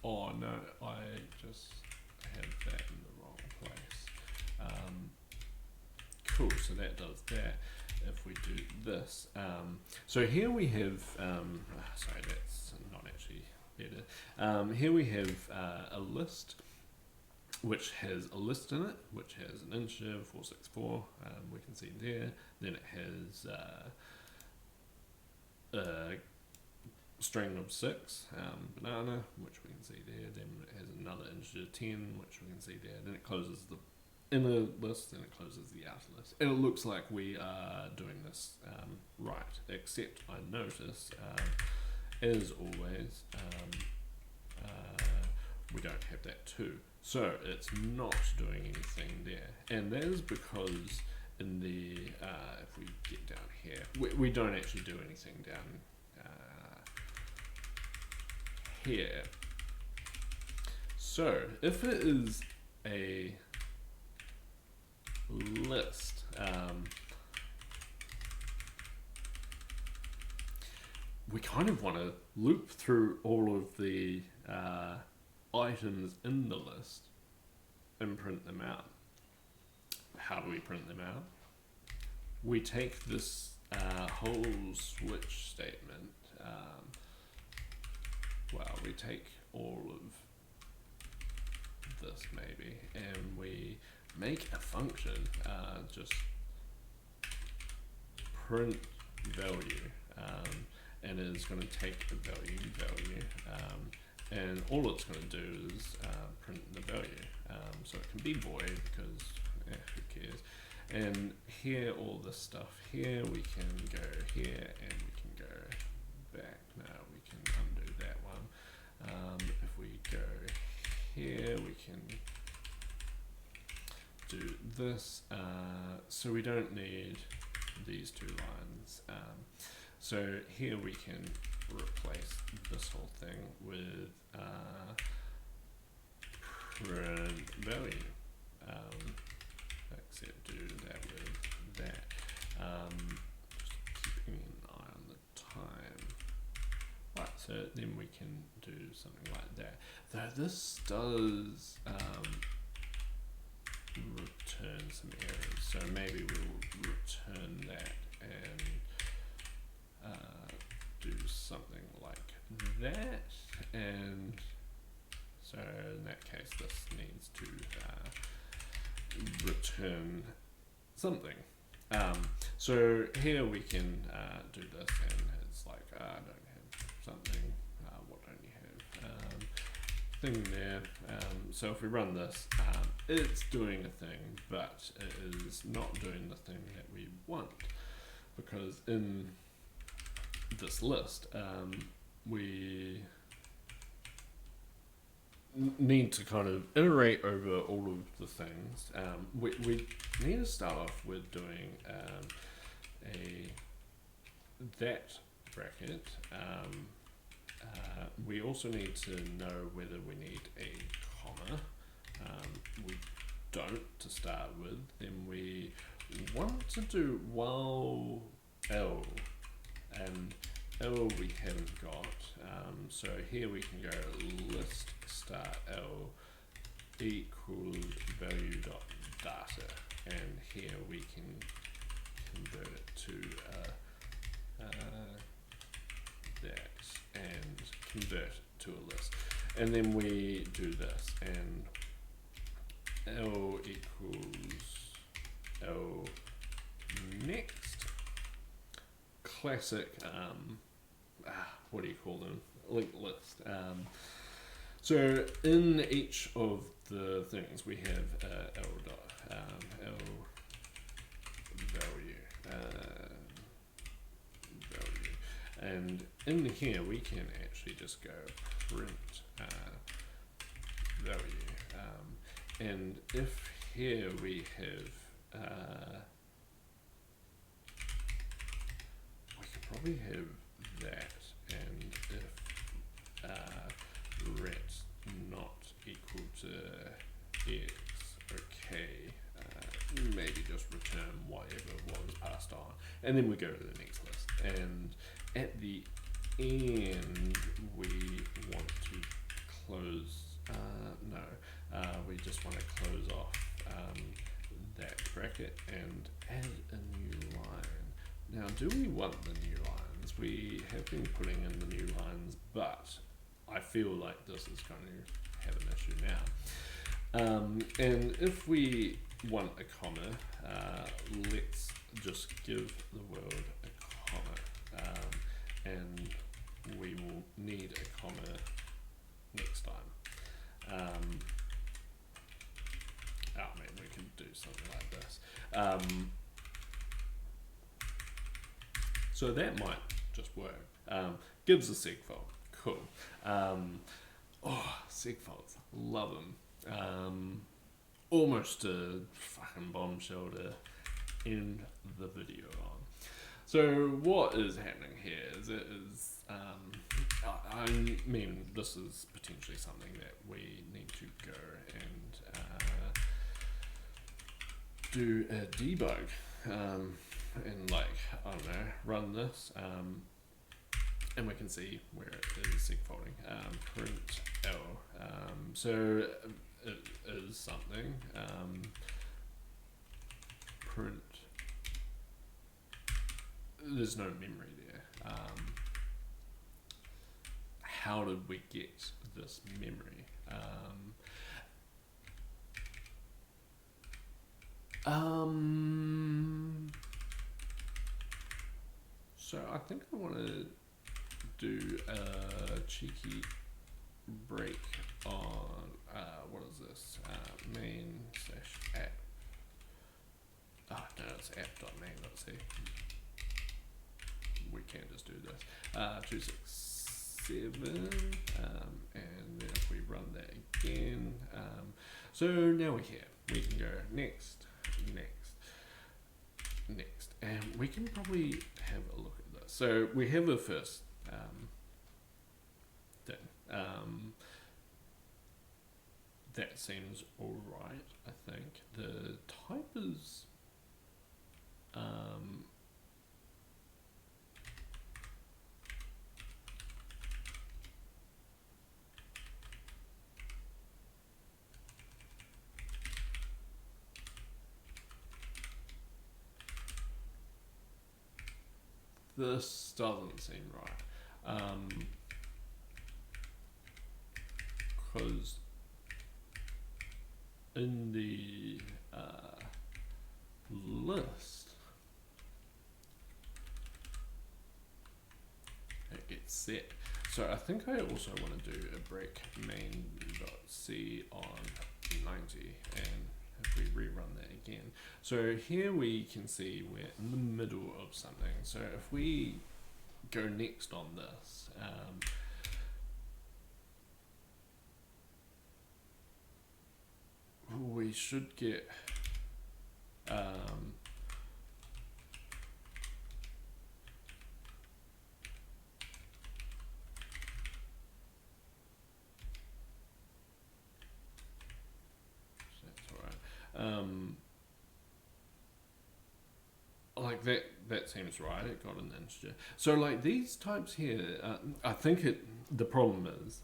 Oh no, I just had that in the wrong place. Cool, so that does that. If we do this, so here we have, sorry, that's not actually better. Here we have a list which has a list in it, which has an integer 464, we can see there. Then it has a string of 6, banana, which we can see there. Then it has another integer 10, which we can see there. Then it closes the inner list, and it closes the outer list. And it looks like we are doing this right, except I notice, as always, we don't have that too. So it's not doing anything there. And that is because in the, if we get down here, we don't actually do anything down here. So if it is a list, we kind of want to loop through all of the items in the list and print them out. How do we print them out? We take this whole switch statement, well, we take all of this maybe, and we make a function, just print value, and it's going to take the value, and all it's going to do is print the value. So it can be void because who cares. And here, all this stuff here, we can go here and we can go back. Now we can undo that one. If we go here, we can do this. So we don't need these two lines. So here we can replace this whole thing with print value. Except do that with that. Just keeping an eye on the time. Right, so then we can do something like that. Though this does return some errors, so maybe we'll return that and do something like that. And so in that case, this needs to return something. So here we can do this, and it's like I don't have something. What don't you have? Thing there. So if we run this, it's doing a thing, but it is not doing the thing that we want, because in this list we need to kind of iterate over all of the things. We need to start off with doing that bracket. We also need to know whether we need a comma. We don't to start with. Then we want to do while L, and L we haven't got. So here we can go list start L equals value dot data, and here we can convert it to that and convert to a list, and then we do this, and L equals L next. Classic what do you call them, linked list. So in each of the things we have L dot L value value, and in here we can actually just go print value, and if here we have we can probably have that, and if ret not equal to x, okay, maybe just return whatever was passed on, and then we go to the next list, and at the end we want to close, we just want to close off that bracket and add a new line. Now, do we want the new lines? We have been putting in the new lines, but I feel like this is going to have an issue now. And if we want a comma, let's just give the world a comma, and we will need a comma next time. We can do something like this. So that might just work. Gives a segfault. Cool. Segfaults. Love them. Almost a fucking bombshell to end the video on. So what is happening here is I mean, this is potentially something that we need to go and do a debug, and like, I don't know, run this, and we can see where it is segfaulting. Print L, so it is something, print, there's no memory there. How did we get this memory? So I think I want to do a cheeky break on what is this? Main / app. Oh no, it's app.main.c. We can't just do this. 267, and then if we run that again, so now we're here. We can go next, and we can probably have a look at this. So we have a first That seems alright, I think. The type is this doesn't seem right. Because in the list, it gets set. So I think I also want to do a break main.c on 90, and if we rerun that again. So here we can see we're in the middle of something. So if we go next on this, we should get that's alright. Like that seems right. It got an integer. So like these types here, I think the problem is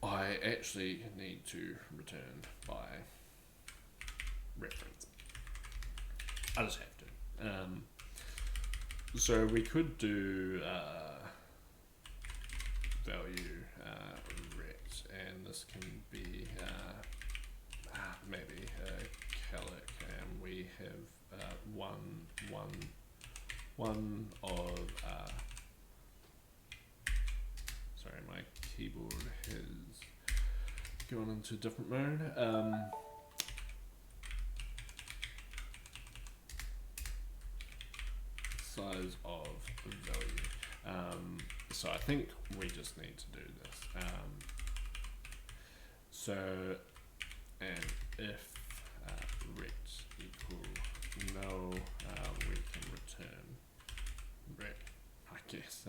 I actually need to return by reference. I just have to. So we could do value rect, and this can be maybe calc, and we have one of sorry, my keyboard has gone into different mode. Size of value. So I think we just need to do this. So, and if rect equal null, we can return rect, I guess.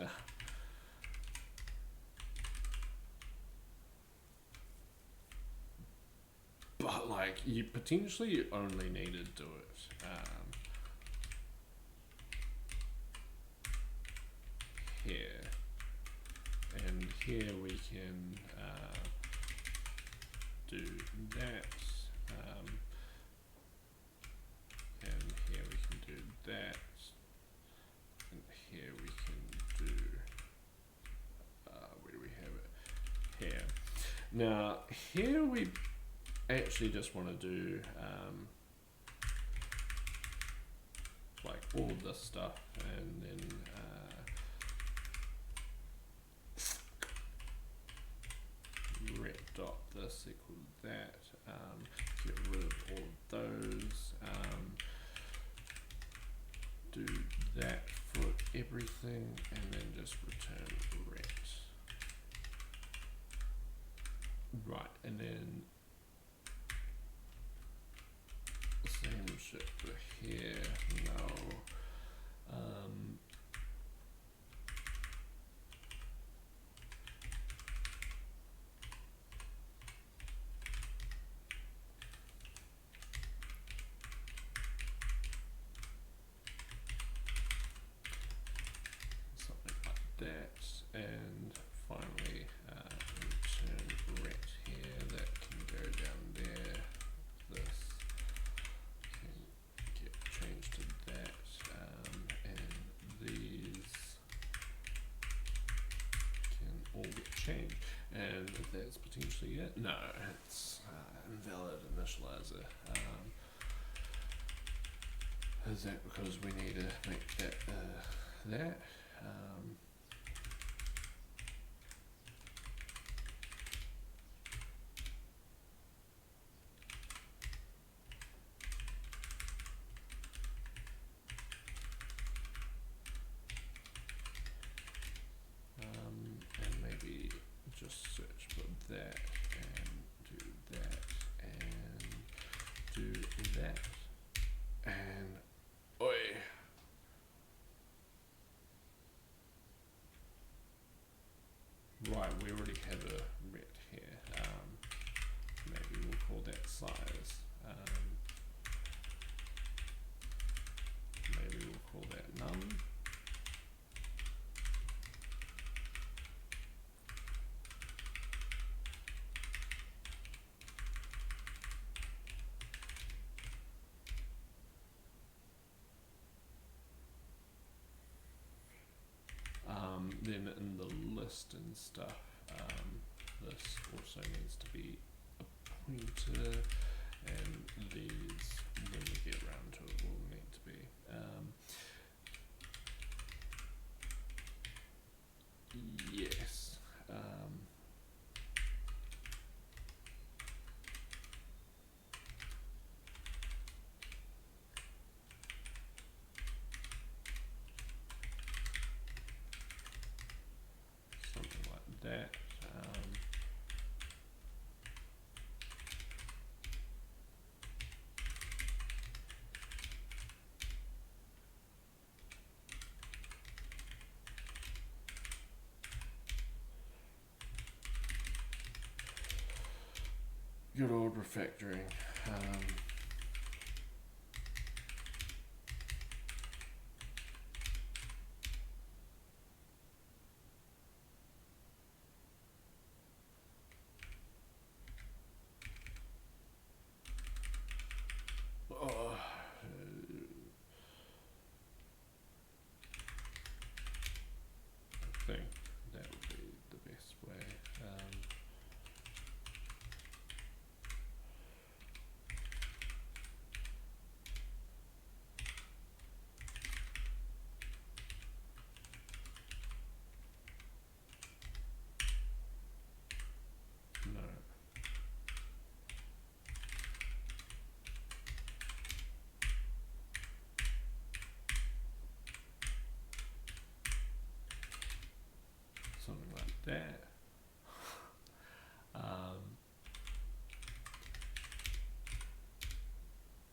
But like, you potentially only need to do it here, and here we can do that, and here we can do that, and here we can do where do we have it? Here. Now here we actually just want to do like all of this stuff, and then rect dot this equals that, get rid of all of those, do that for everything, and then just return rect. Right, and then same shit for here. No. Something like that, and finally return rect here. That can go down there. This can get changed to that, and these can all get changed. And that's potentially it. No, it's invalid initializer. Is that because we need to make that that? And maybe just search for that, and do that, and do that, and oi. Right, we already have a ret here. Maybe we'll call that size. Maybe we'll call that num. Then in the list and stuff, this also needs to be a pointer, and these, when we get around to it, will need to be. Yes. Something like that. Good old refactoring. I think that would be the best way. No. Something like that.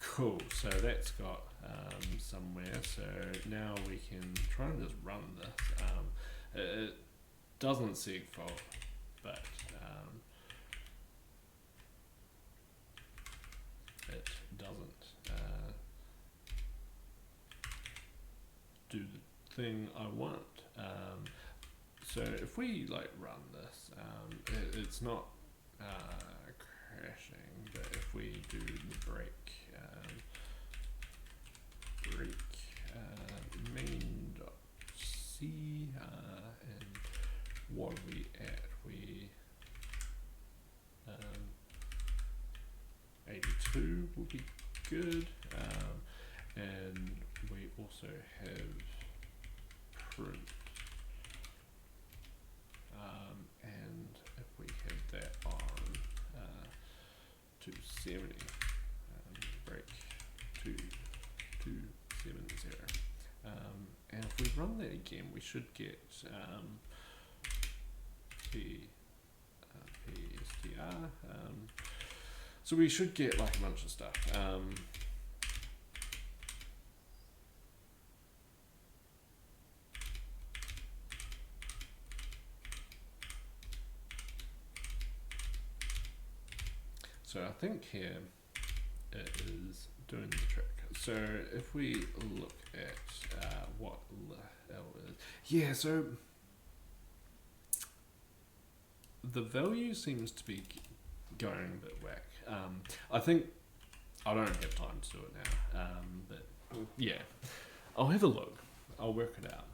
Cool, so that's got somewhere, so now we can try and just run this. It doesn't segfault, but it doesn't do the thing I want. So if we like run this, it's not crashing, but if we do the break main.c and what are we at? We 82 will be good, and we also have print, and if we have that on 270, break 2270, and if we run that again, we should get PSTR. So we should get like a bunch of stuff. So I think here it is doing the trick. So if we look at what L is, yeah, so the value seems to be going a bit whack. I think I don't have time to do it now, but yeah, I'll have a look. I'll work it out.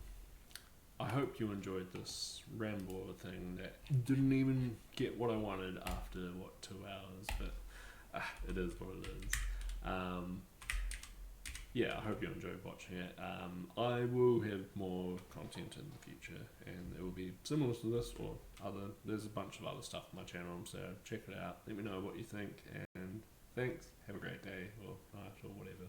I hope you enjoyed this ramble thing that didn't even get what I wanted after, what, 2 hours, but it is what it is. Yeah, I hope you enjoyed watching it. I will have more content in the future, and it will be similar to this or other. There's a bunch of other stuff on my channel, so check it out. Let me know what you think, and thanks. Have a great day or night or whatever.